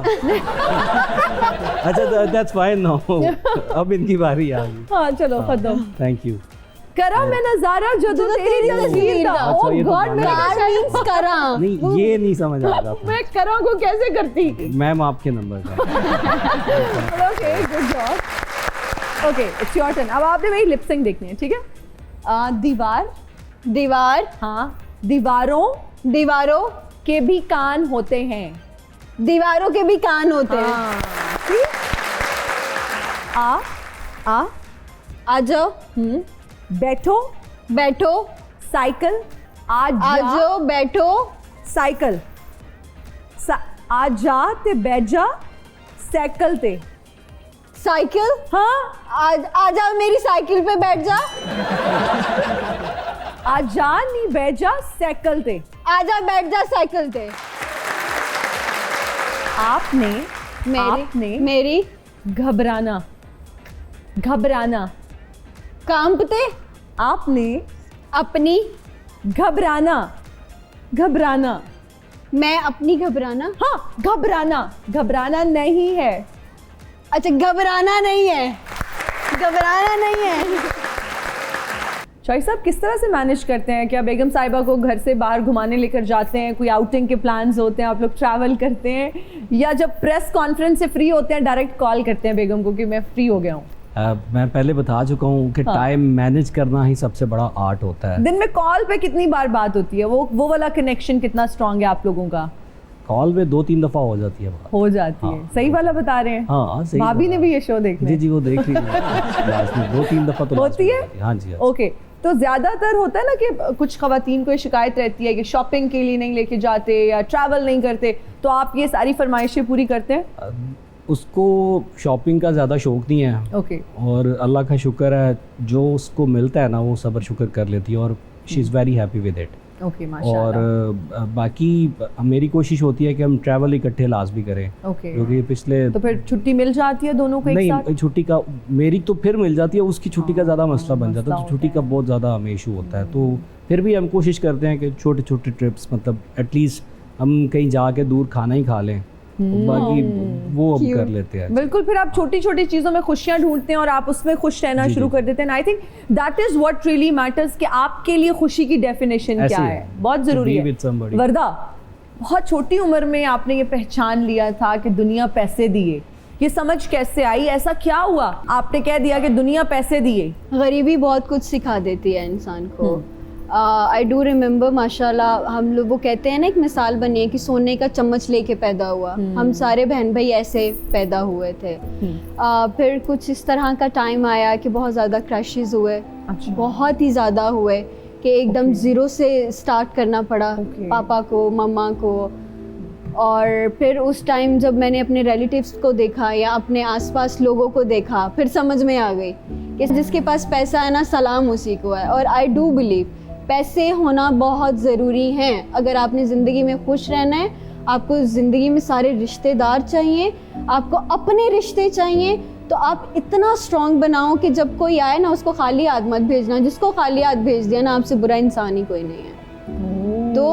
अच्छा, दैट्स फाइन नो। अब इनकी बारी आ गई। हाँ चलो खत्म। Thank you. करा मैं नजारा जो तो तेरी तस्वीर था। अच्छा, ये तो गॉड, गाना मैं कार मीन्स करा। नहीं, ये नहीं समझ आ रहा था। मैं करा को कैसे करती? मैम आपके नंबर का। Okay, good job. Okay, it's your turn. अब आपने वही लिप सिंक देखनी है, ठीक है? दीवार, दीवार, हाँ, दीवारों दीवारों के भी कान होते हैं। दीवारों के भी कान होते हैं। हाँ, ठीक? आ आ जाओ, बैठो, बैठो, साइकिल आ आ जाओ, बैठो, साइकिल आ जा ते बैठ जा साइकिल ते। साइकिल, हाँ, आ जाओ मेरी साइकिल पे बैठ जा, आ जा नहीं बैठ जा साइकिल ते। आ जा बैठ जा साइकिल पे। आपने मेरी घबराना, घबराना, कांपते, आपने अपनी, घबराना, घबराना, मैं अपनी घबराना। हाँ, घबराना, घबराना नहीं है। अच्छा, घबराना नहीं है, घबराना नहीं है। शाही साहब किस तरह से मैनेज करते हैं? क्या बेगम साहिबा को घर से बाहर घुमाने लेकर जाते हैं? कोई आउटिंग के प्लान्स होते हैं? आप लोग ट्रैवल करते हैं या जब प्रेस कॉन्फ्रेंस से फ्री होते हैं डायरेक्ट कॉल करते हैं बेगम को कि मैं फ्री हो गया हूँ? मैं पहले बता चुका हूँ कि टाइम मैनेज करना ही सबसे बड़ा आर्ट होता है। दिन में कॉल पे कितनी बार बात होती है? वो वाला कनेक्शन कितना स्ट्रांग है आप लोगों का? कॉल पे 2-3 दफा हो जाती है बात। हो जाती है। सही वाला बता रहे हैं? हाँ, सही। भाभी ने भी ये शो देखा? जी, वो देख रही है। लास्ट में 2-3 दफा तो होती है। हाँ जी। ओके, तो ज्यादातर होता है ना कि कुछ खवातीन को शिकायत रहती है कि शॉपिंग के लिए नहीं लेके जाते या ट्रैवल नहीं करते, तो आप ये सारी फरमाइशें पूरी करते हैं? उसको शॉपिंग का ज़्यादा शौक नहीं है। ओके। और अल्लाह का शुक्र है, जो उसको मिलता है ना वो सब्र शुक्र कर लेती है और she is very happy with it. Okay, माशाल्लाह। और बाकी मेरी कोशिश होती है कि हम ट्रैवल इकट्ठे लाजमी करें। ओके, क्योंकि पिछले तो फिर छुट्टी मिल जाती है दोनों को एक साथ? नहीं, छुट्टी का मेरी तो फिर मिल जाती है, उसकी छुट्टी का ज़्यादा मसला बन जाता है, तो छुट्टी का बहुत ज़्यादा हमें इशू होता है। तो फिर भी हम कोशिश करते हैं कि छोटे छोटे ट्रिप्स, मतलब एटलीस्ट हम कहीं जाके दूर खाना ही खा लें, तो बाकी वो अब कर लेते हैं। बिल्कुल, फिर आप छोटी छोटी चीज़ों में खुशियाँ ढूंढते हैं और आप उसमें खुश रहना शुरू कर देते हैं। I think that is what really matters कि आपके लिए खुशी की डेफिनेशन क्या है, बहुत ज़रूरी है। वर्दा, बहुत छोटी उम्र में आपने ये पहचान लिया था कि दुनिया पैसे दिए, ये समझ कैसे आई? ऐसा क्या हुआ आपने कह दिया कि दुनिया पैसे दिए? गरीबी बहुत कुछ सिखा देती है इंसान को। आई डू रिमेम्बर, माशाल्लाह, हम लोग वो कहते हैं ना, एक मिसाल बनी है कि सोने का चम्मच लेके पैदा हुआ। हम सारे बहन भाई ऐसे पैदा हुए थे। फिर कुछ इस तरह का टाइम आया कि बहुत ज़्यादा क्रैशेस हुए। बहुत ही ज़्यादा हुए कि एकदम ज़ीरो से स्टार्ट करना पड़ा पापा को, मम्मा को। और फिर उस टाइम जब मैंने अपने रिलेटिव्स को देखा या अपने आसपास लोगों को देखा, फिर समझ में आ गई कि जिसके पास पैसा है ना, सलाम उसी को है। और आई डू बिलीव पैसे होना बहुत ज़रूरी हैं। अगर आपने ज़िंदगी में खुश रहना है, आपको ज़िंदगी में सारे रिश्तेदार चाहिए, आपको अपने रिश्ते चाहिए, तो आप इतना स्ट्रॉन्ग बनाओ कि जब कोई आए ना, उसको खाली हाथ मत भेजना। जिसको खाली हाथ भेज दिया ना, आपसे बुरा इंसान ही कोई नहीं है। तो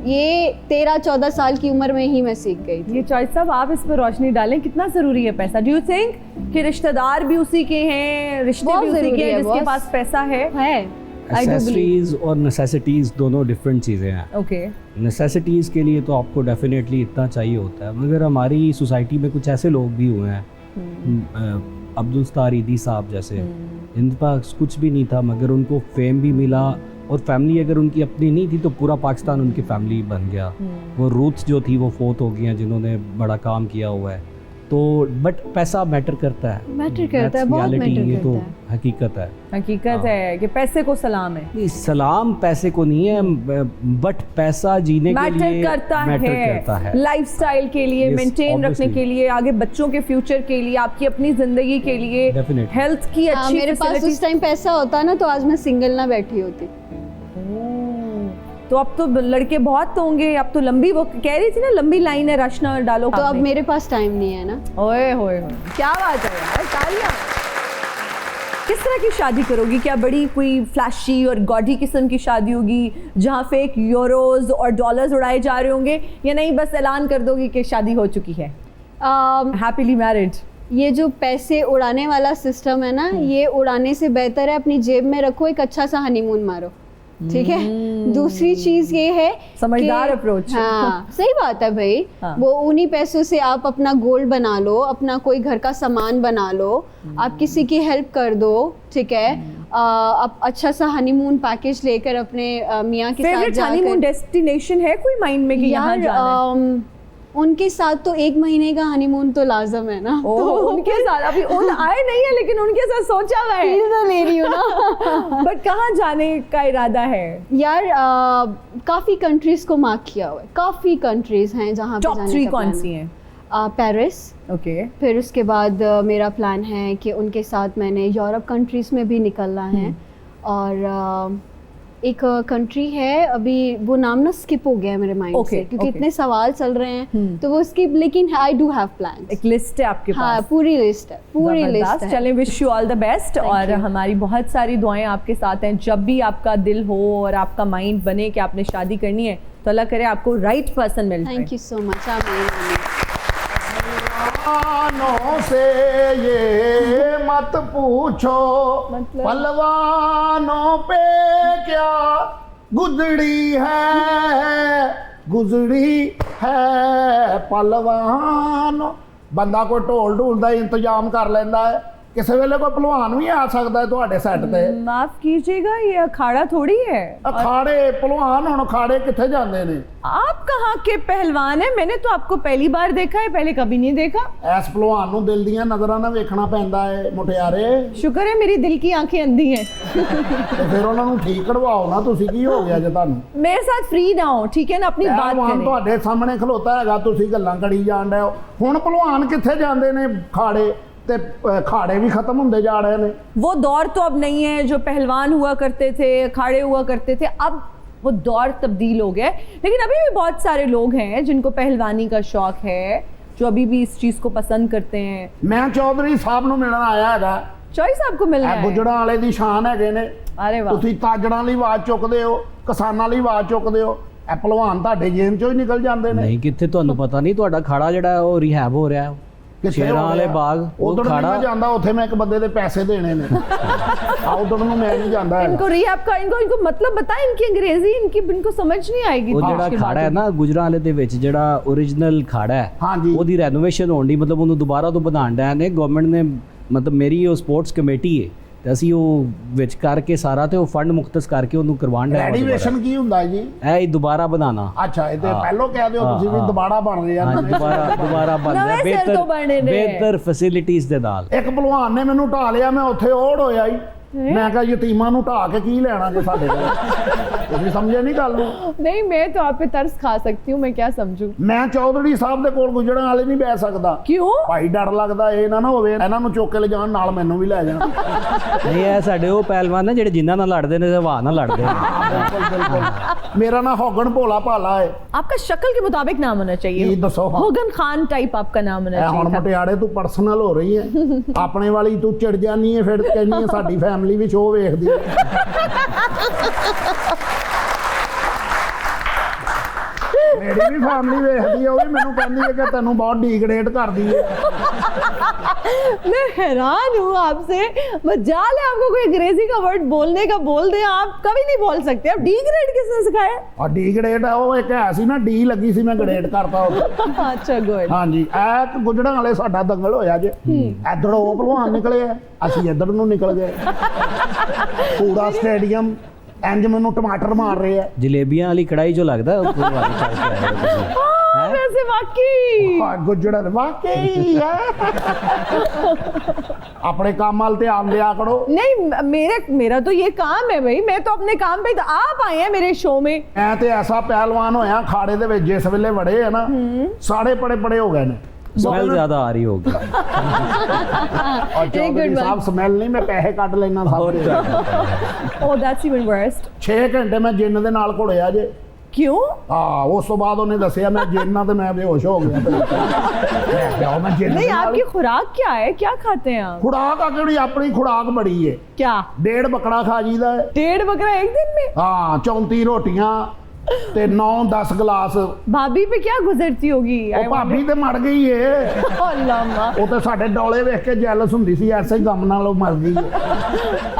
ये 13-14 साल की उम्र में ही मैं सीख गई थी। ये चॉइस साहब, आप इस पर रोशनी डालें, कितना ज़रूरी है पैसा? डू यू थिंक कि रिश्तेदार भी उसी के हैं, रिश्ते भी उसी के हैं जिसके पास पैसा है? एक्सेसरीज और नेसेसिटीज़ दोनों डिफरेंट चीज़ें हैं। ओके, नेसेसिटीज़ के लिए तो आपको डेफिनेटली इतना चाहिए होता है, मगर हमारी सोसाइटी में कुछ ऐसे लोग भी हुए हैं, अब्दुल सत्तार ईदी साहब जैसे, जिनके पास कुछ भी नहीं था मगर उनको फेम भी मिला, और फैमिली अगर उनकी अपनी नहीं थी तो पूरा पाकिस्तान उनकी फैमिली बन गया। वो रूथ जो थी वो फोत हो गई हैं, जिन्होंने बड़ा काम किया हुआ है। तो बट पैसा मैटर करता है, मैटर करता है, बहुत मैटर करता तो है। हकीकत है, हकीकत है कि पैसे को सलाम है। नहीं, सलाम पैसे को नहीं है, बट पैसा जीने के मैटर लिए करता है, लाइफस्टाइल के लिए, Yes, मेंटेन रखने obviously. के लिए, आगे बच्चों के फ्यूचर के लिए, आपकी अपनी जिंदगी के लिए, Definitely. हेल्थ की हाँ, अच्छी मेरे पास उस टाइम पैसा होता ना, तो आज मैं सिंगल ना बैठी होती। तो तो अब तो लड़के बहुत तो होंगे, अब तो लंबी, वो कह रही थी ना लंबी लाइन है, रश्ना डालो। तो अब मेरे पास टाइम नहीं है ना। ओए होए होए, क्या बात है यार, तालियां। किस तरह की शादी करोगी? क्या बड़ी कोई फ्लैशी और गॉडी किस्म की शादी होगी जहाँ फेक यूरोज और डॉलर्स उड़ाए जा रहे होंगे, या नहीं बस ऐलान कर दोगी कि शादी हो चुकी है, हैप्पीली मैरिड? ये जो पैसे उड़ाने वाला सिस्टम है ना, ये उड़ाने से बेहतर है अपनी जेब में रखो, एक अच्छा सा हनीमून मारो, ठीक है। दूसरी चीज ये है, समझदार अप्रोच। हाँ सही बात है भाई। हाँ। वो उन्हीं पैसों से आप अपना गोल्ड बना लो, अपना कोई घर का सामान बना लो, आप किसी की हेल्प कर दो, ठीक है। आप अच्छा सा हनीमून पैकेज लेकर अपने मियाँ के साथ फेवरेट जाकर, हनीमून डेस्टिनेशन है कोई माइंड में कि यहाँ जाना है? उनके साथ तो 1 महीने का हनीमून तो लाजम है ना। तो उनके साथ अभी उन आए नहीं है, लेकिन उनके साथ सोचा हुआ है, फील तो ले रही हूँ ना। बट कहाँ जाने का इरादा है? यार काफी कंट्रीज को मार्क किया हुआ है, काफी कंट्रीज हैं जहाँ पे टॉप जाने 3 का कौन plan सी है। हैं? Paris, okay. फिर उसके बाद मेरा प्लान है कि उनके साथ मैंने यूरोप कंट्रीज में भी निकलना है, और एक कंट्री है, अभी वो नाम ना स्किप हो गया है मेरे माइंड से, क्योंकि इतने सवाल चल रहे हैं तो वो स्किप, लेकिन आई डू हैव प्लान्स। एक लिस्ट है आपके हाँ, पास? पूरी लिस्ट है, पूरी लिस्ट है। चलें, wish you all the best, और you. हमारी बहुत सारी दुआएं आपके साथ हैं। जब भी आपका दिल हो और आपका माइंड बने कि आपने शादी करनी है, तो अल्लाह करे आपको राइट पर्सन मिल जाए। Thank you so much. पहलवानों से ये मत पूछो, मतलब? पहलवानों पे क्या गुजरी है, गुजरी है पहलवानों। बंदा कोई ढोल ढूल का इंतजाम कर लेंदा है, किसी वेले कोई पहलवान भी आ सकता है तुहाडे सैट ते। माफ कीजिएगा, ये अखाड़ा थोड़ी है। अखाड़े पहलवान हुण अखाड़े किथे जांदे ने? आप कहाँ के पहलवान हैं? मैंने तो आपको पहली बार देखा है, पहले कभी नहीं देखा। ऐस पहलवान नूं दिल दीयां नज़रां नाल वेखना पैंदा है मुटियारे। शुक्र है मेरी दिल की आंखें अंधी हैं। ते फिर उन्हां नूं ठीक करवाओ ना, तुसीं की हो गया जे तुहानूं? मेरे साथ फ्री ना हो, ठीक है ना, अपनी बात पहलवान करें। ਤੁਹਾਡੇ ਸਾਹਮਣੇ ਖਲੋਤਾ ਹੈਗਾ, ਤੁਸੀਂ ਗੱਲਾਂ ਕਰੀ ਜਾਣ ਡਏ ਹੋ। ਹੁਣ ਪਹਿਲਵਾਨ ਕਿੱਥੇ ਜਾਂਦੇ ਨੇ ਖਾੜੇ ਤੇ ਖਾੜੇ ਵੀ ਖਤਮ ਹੁੰਦੇ ਜਾ ਰਹੇ ਨੇ। वो दौर तो अब नहीं है जो पहलवान हुआ करते थे, अखाड़े हुआ करते थे, अब वो दौर तब्दील हो गया है। लेकिन अभी भी बहुत सारे लोग हैं जिनको पहलवानी का शौक है, जो अभी भी इस चीज को पसंद करते हैं। ਮੈਂ ਚੌਧਰੀ ਸਾਹਿਬ ਨੂੰ ਮਿਲਣ ਆਇਆ ਹੈਗਾ। चॉइस आपको मिल रहा ਇਹ है? ਗੁੱਜੜਾਂ ਵਾਲੇ ਦੀ ਸ਼ਾਨ ਹੈਗੇ ਨੇ। अरे वाह। ਤੁਸੀਂ ਤਾਜੜਾਂ ਲਈ ਆਵਾਜ਼ ਚੁੱਕਦੇ ਹੋ, ਕਿਸਾਨਾਂ ਲਈ ਆਵਾਜ਼ ਚੁੱਕਦੇ ਹੋ, ਇਹ ਪਹਿਲਵਾਨ ਤੁਹਾਡੇ ਜੇਬ ਚੋਂ ਹੀ ਨਿਕਲ ਜਾਂਦੇ ਨੇ। ਨਹੀਂ ਕਿੱਥੇ, ਤੁਹਾਨੂੰ ਪਤਾ ਨਹੀਂ ਤੁਹਾਡਾ ਖਾੜਾ ਜਿਹੜਾ ਉਹ ਰਿਹੈਬ ਹੋ ਰਿਹਾ, ਸ਼ੇਰਾਂ ਵਾਲੇ ਬਾਗ ਉਹ ਉਧਰ ਖਾੜਾ। ਨਹੀਂ ਜਾਂਦਾ, ਉੱਥੇ ਮੈਂ ਇੱਕ ਬੰਦੇ ਦੇ ਪੈਸੇ ਦੇਣੇ ਨੇ। ਆ ਉਧਰ ਨੂੰ ਮੈਂ ਨਹੀਂ ਜਾਂਦਾ ਹੈਗਾ। इनको रिहैब का, इनको मतलब बताएं, इनकी अंग्रेजी इनको समझ नहीं आएगी। ਉਹ ਜਿਹੜਾ उसकी ਖਾੜਾ ਹੈ बात ਨਾ ਗੁਜਰਾਂ ਵਾਲੇ ਦੇ ਵਿੱਚ, ਜਿਹੜਾ ओरिजिनल ਖਾੜਾ ਹੈ, ਹਾਂਜੀ। ਉਹਦੀ ਰੈਨੋਵੇਸ਼ਨ ਹੋਣ ਦੀ, ਮਤਲਬ ਉਹਨੂੰ ਦੁਬਾਰਾ ਤੋਂ ਬਣਾਉਣ ਡਿਆ ਨੇ ਗਵਰਨਮੈਂਟ ਨੇ। ਮਤਲਬ ਮੇਰੀ ਉਹ ਸਪੋਰਟਸ ਕਮੇਟੀ ਹੈ ਤੇ ਅਸੀਂ ਉਹ ਵਿੱਚ ਕਰਕੇ ਸਾਰਾ ਤੇ ਉਹ ਫੰਡ ਮੁਖਤਸ ਕਰਕੇ ਉਹਨੂੰ ਕਰਵਾਉਣ ਡਿਆ। ਰੈਡੀਵੇਸ਼ਨ ਕੀ ਹੁੰਦਾ ਹੈ ਜੀ? ਇਹ ਹੀ ਦੁਬਾਰਾ ਬਣਾਉਣਾ। ਅੱਛਾ, ਇਹ ਤੇ ਪਹਿਲਾਂ ਕਹਿ ਦਿਓ ਤੁਸੀਂ ਵੀ ਦੁਬਾਰਾ ਬਣ ਰਿਹਾ। ਹਾਂ, ਦੁਬਾਰਾ ਬਣ ਰਿਹਾ, ਨਵੇਂ ਸਿਰ ਤੋਂ ਬਣੇ ਨੇ। ਬਿਹਤਰ ਫੈਸਿਲਿਟੀਆਂ ਦੇ ਨਾਲ। ਇੱਕ ਭਲਵਾਨ ਨੇ ਮੈਨੂੰ ਢਾ ਲਿਆ, ਮੈਂ ਉੱਥੇ ਓੜ ਹੋਇਆ ਹੀ। ਮੈਂ ਕਿਹਾ ਯਤੀਮਾਂ ਨੂੰ ਢਾ ਕੇ ਕੀ ਲੈਣਾ ਜੇ ਸਾਡੇ ਕੋਲ? ਤੁਸੀਂ ਸਮਝੇ ਨਹੀਂ ਗੱਲ ਨੂੰ? नहीं, मैं तो आप पे तरस खा सकती हूँ, मैं क्या समझूं। ਮੈਂ ਚੌਧਰੀ ਸਾਹਿਬ ਦੇ ਕੋਲ ਗੁਜੜਾਂ ਵਾਲੇ ਨਹੀਂ ਬਹਿ ਸਕਦਾ। क्यों? ਭਾਈ ਡਰ ਲੱਗਦਾ ਇਹ ਨਾ ਹੋਵੇ ਇਹਨਾਂ ਨੂੰ ਚੁੱਕ ਕੇ ਲੈ ਜਾਣ, ਨਾਲ ਮੈਨੂੰ ਵੀ ਲੈ ਜਾਣ। ਨਹੀਂ, ਇਹ ਸਾਡੇ ਉਹ ਪਹਿਲਵਾਨ ਨੇ ਜਿਹੜੇ ਜਿਨ੍ਹਾਂ ਨਾਲ ਲੜਦੇ ਨੇ, ਹਵਾ ਨਾਲ ਲੜਦੇ ਨੇ। ਬਿਲਕੁਲ ਬਿਲकुल। ਮੇਰਾ ਨਾਂ ਹੋਗਣ ਭੋਲਾ ਭਾਲਾ ਹੈ। आपका शक्ल के मुताबिक नाम होना चाहिए। ये दसो हाँ। होगन खान टाइप आपका नाम होना ਇਹ ਹੁਣ चाहिए था। ਮਟਿਆੜੇ ਤੂੰ ਪਰਸਨਲ ਹੋ ਰਹੀ ਹੈ। ਆਪਣੇ ਵਾਲੀ ਤੂੰ ਚਿੜ ਜਾਨੀ ਹੈ, ਫਿਰ ਕਹਿੰਦੀ ਹੈ ਸਾਡੀ ਫੈਮਿਲੀ ਵੀ ਸ਼ੋਅ ਵੇਖਦੀ ਹੈ। मेरी भी फैमिली वेखदी है, वो भी मैनू कहती है कि तेनू बहुत डिग्रेड करदी है। मैं हैरान हूँ आपसे, मजाल है आपको कोई अंग्रेजी का वर्ड बोलने का बोल दे, आप कभी नहीं बोल सकते। अब डिग्रेड किसने सिखाया? और डिग्रेड है वो एक है सी ना, डी लगी सी, मैं ग्रेड करता उसको। अच्छा गुड। हाँ जी, ऐ गुजड़ा वाले साडा दंगल होया जे। इधर वो भलवान निकले है, असी इधर नूं निकल गए। पूरा स्टेडियम इंज मैनू टमाटर मार रहे हैं। जलेबियां वाली कढ़ाई जो लगता है वो वाली चल के आया है तुसी। हाँ, वैसे वाकई हाँ, गुजड़ा वाकई है। अपने काम वाल ध्यान दिया करो। नहीं, मेरा तो ये काम है भाई, मैं तो अपने काम पे, तो आप आए हैं मेरे शो में। मैं तो ऐसा पहलवान होया खाड़े दे विच जिस वेले वड़े है ना, सारे बड़े बड़े हो गए ने। स्मेल ज्यादा आ रही होगी। और चौधरी साहब स्मेल नहीं, मैं पैसे ਕੱਢ ਲੈਣਾ ਸਭ। Oh, that's even worst. 6 ਘੰਟੇ ਮੈਂ ਜਿੰਨ ਦੇ ਨਾਲ ਘੁੜਿਆ ਜੇ। क्यों? ਹਾਂ, ਉਸ ਤੋਂ ਬਾਅਦ ਉਹਨੇ ਦੱਸਿਆ ਮੈਂ ਜਿੰਨਾਂ ਤੇ ਮੈਂ ਬੇਹੋਸ਼ ਹੋ ਗਿਆ। ਮੈਂ ਜਿੰਨ नहीं, आपकी खुराक क्या है, क्या खाते हैं आप? ਖੁਰਾਕ ਆ ਕਿਹੜੀ ਆਪਣੀ ਖੁਰਾਕ ਬੜੀ ਏ। क्या? 1.5 ਬੱਕਰਾ ਖਾ ਜੀਦਾ ਹੈ। 1.5 बकरा एक दिन में? ਹਾਂ, 34 ਰੋਟੀਆਂ ਤੇ 9-10 ਗਲਾਸ। भाभी पे क्या गुजरती होगी? ਉਹ ਭਾਬੀ ਤੇ ਮਰ ਗਈ ਏ। अल्लाह। ਉਹ ਤੇ ਸਾਡੇ ਡੋਲੇ ਵੇਖ ਕੇ ਜੈਲਸ ਹੁੰਦੀ ਸੀ, ਐਸੇ ਹੀ ਗਮ ਨਾਲ ਉਹ ਮਰ ਗਈ ਏ।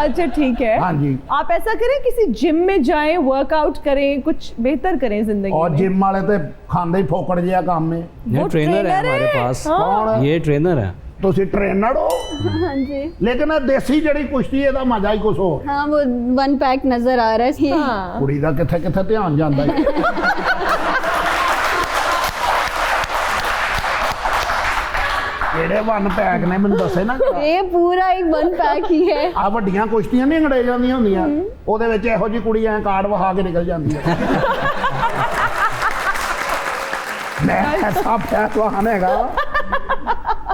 अच्छा ठीक है। हाँ जी। आप ऐसा करें, किसी जिम में जाएं, वर्कआउट करें, कुछ बेहतर करें जिंदगी और में। जिम वाले ते खांदे ही फोकड़ जिहा काम है। ये वो ट्रेनर है trainer हमारे है। पास। हाँ। कौन? ये ट्रेनर है। ਤੁਸੀਂ ਟ੍ਰੇਨਰ ਹੋ, हाँ जी। ਲੇਕਿਨ ਇਹ ਦੇਸੀ ਜਿਹੜੀ ਕੁਸ਼ਤੀ ਇਹਦਾ ਮਜ਼ਾ ਹੀ ਕੁਛ ਹੋਰ। हाँ, वो 1 पैक नजर आ रहा है। हाँ। ਕੁੜੀ ਦਾ ਕਿੱਥੇ ਕਿੱਥੇ ਧਿਆਨ ਜਾਂਦਾ ਹੈ। ਕਿਹੜੇ 1 ਪੈਕ ਨੇ ਮੈਨੂੰ ਦੱਸੇ ਨਾ। ये पूरा एक 1 पैक ही है। ਆ ਵੱਡੀਆਂ ਕੁਸ਼ਤੀਆਂ ਨਹੀਂ ਅੰਗਰੇਜ਼ਾਂ ਦੀਆਂ ਹੁੰਦੀਆਂ, ਉਹਦੇ ਵਿੱਚ ਇਹੋ ਜਿਹੀ ਕੁੜੀ ਐ ਕਾਰਡ ਵਹਾ ਕੇ ਨਿਕਲ ਜਾਂਦੀ ਹੈ। ਮੈਂ ਐਸਾ ਪਹਿਲਵਾਨ ਹੈਗਾ,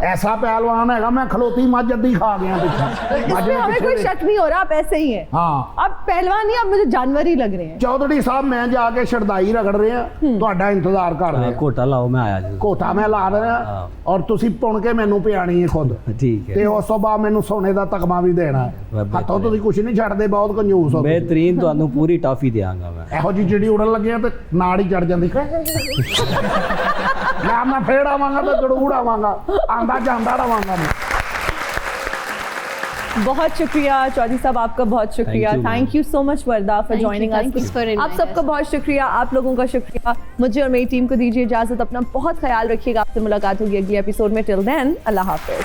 ऐसा पहलवान है, मैं खलोती मझ अद्धी खा गया पिछे। इसमें हमें कोई शक नहीं हो रहा, आप ऐसे ही हैं। हाँ, आप पहलवान नहीं, आप मुझे जानवर ही लग रहे हैं। चौधरी साहब मैं जाके शरदाई रगड़ रहे हैं, ਤੁਹਾਡਾ ਇੰਤਜ਼ਾਰ ਕਰ ਰਹੇ ਹਾਂ। कोटा लाओ, मैं आया जी। ਕੋਟਾ ਮੈਂ ਲਾ ਰਿਹਾ ਹਾਂ। ਔਰ ਤੁਸੀਂ ਪੁਣ ਕੇ ਮੈਨੂੰ ਪਿਆਣੀ ਹੈ ਖੁਦ, ठीक ਤੇ है। ਉਸ ਤੋਂ ਬਾਅਦ ਮੈਨੂੰ ਸੋਨੇ ਦਾ ਤਕਮਾ ਵੀ ਦੇਣਾ ਹੈ। ਬਿਹਤਰ ਹੱਥੋਂ ਹੈ। ਤੁਸੀਂ ਕੁਝ ਨਹੀਂ ਛੱਡਦੇ, ਬਹੁਤ ਕੰਜੂਸ ਹੋ ਤੁਸੀਂ। बेहतरीन ਤੁਹਾਨੂੰ ਪੂਰੀ ਟਾਫੀ ਦਿਆਂਗਾ ਮੈਂ। ਇਹੋ ਜਿਹੀ ਚਿੜੀ ਉੜਨ ਲੱਗਿਆ ਤੇ ਨਾਲ ਹੀ ਚੜ ਜਾਂਦੀ। ਮੈਂ ਫੇੜ ਆਵਾਂਗਾ ਤੇ ਜਰੂਰ ਆਵਾਂਗਾ, ਆਂਦਾ ਜਾਂਦਾ ਰਵਾਂਗਾ ਮੈਂ। बहुत शुक्रिया चौधरी साहब, आपका बहुत शुक्रिया। Thank you, thank you so much Warda for Thank you, joining thank you for अस। आप inviting सबका us. बहुत शुक्रिया, आप लोगों का शुक्रिया। मुझे और मेरी टीम को दीजिए इजाजत, अपना बहुत ख्याल रखिएगा। आपसे मुलाकात होगी अगली एपिसोड में। टिल देन, अल्लाह हाफिज।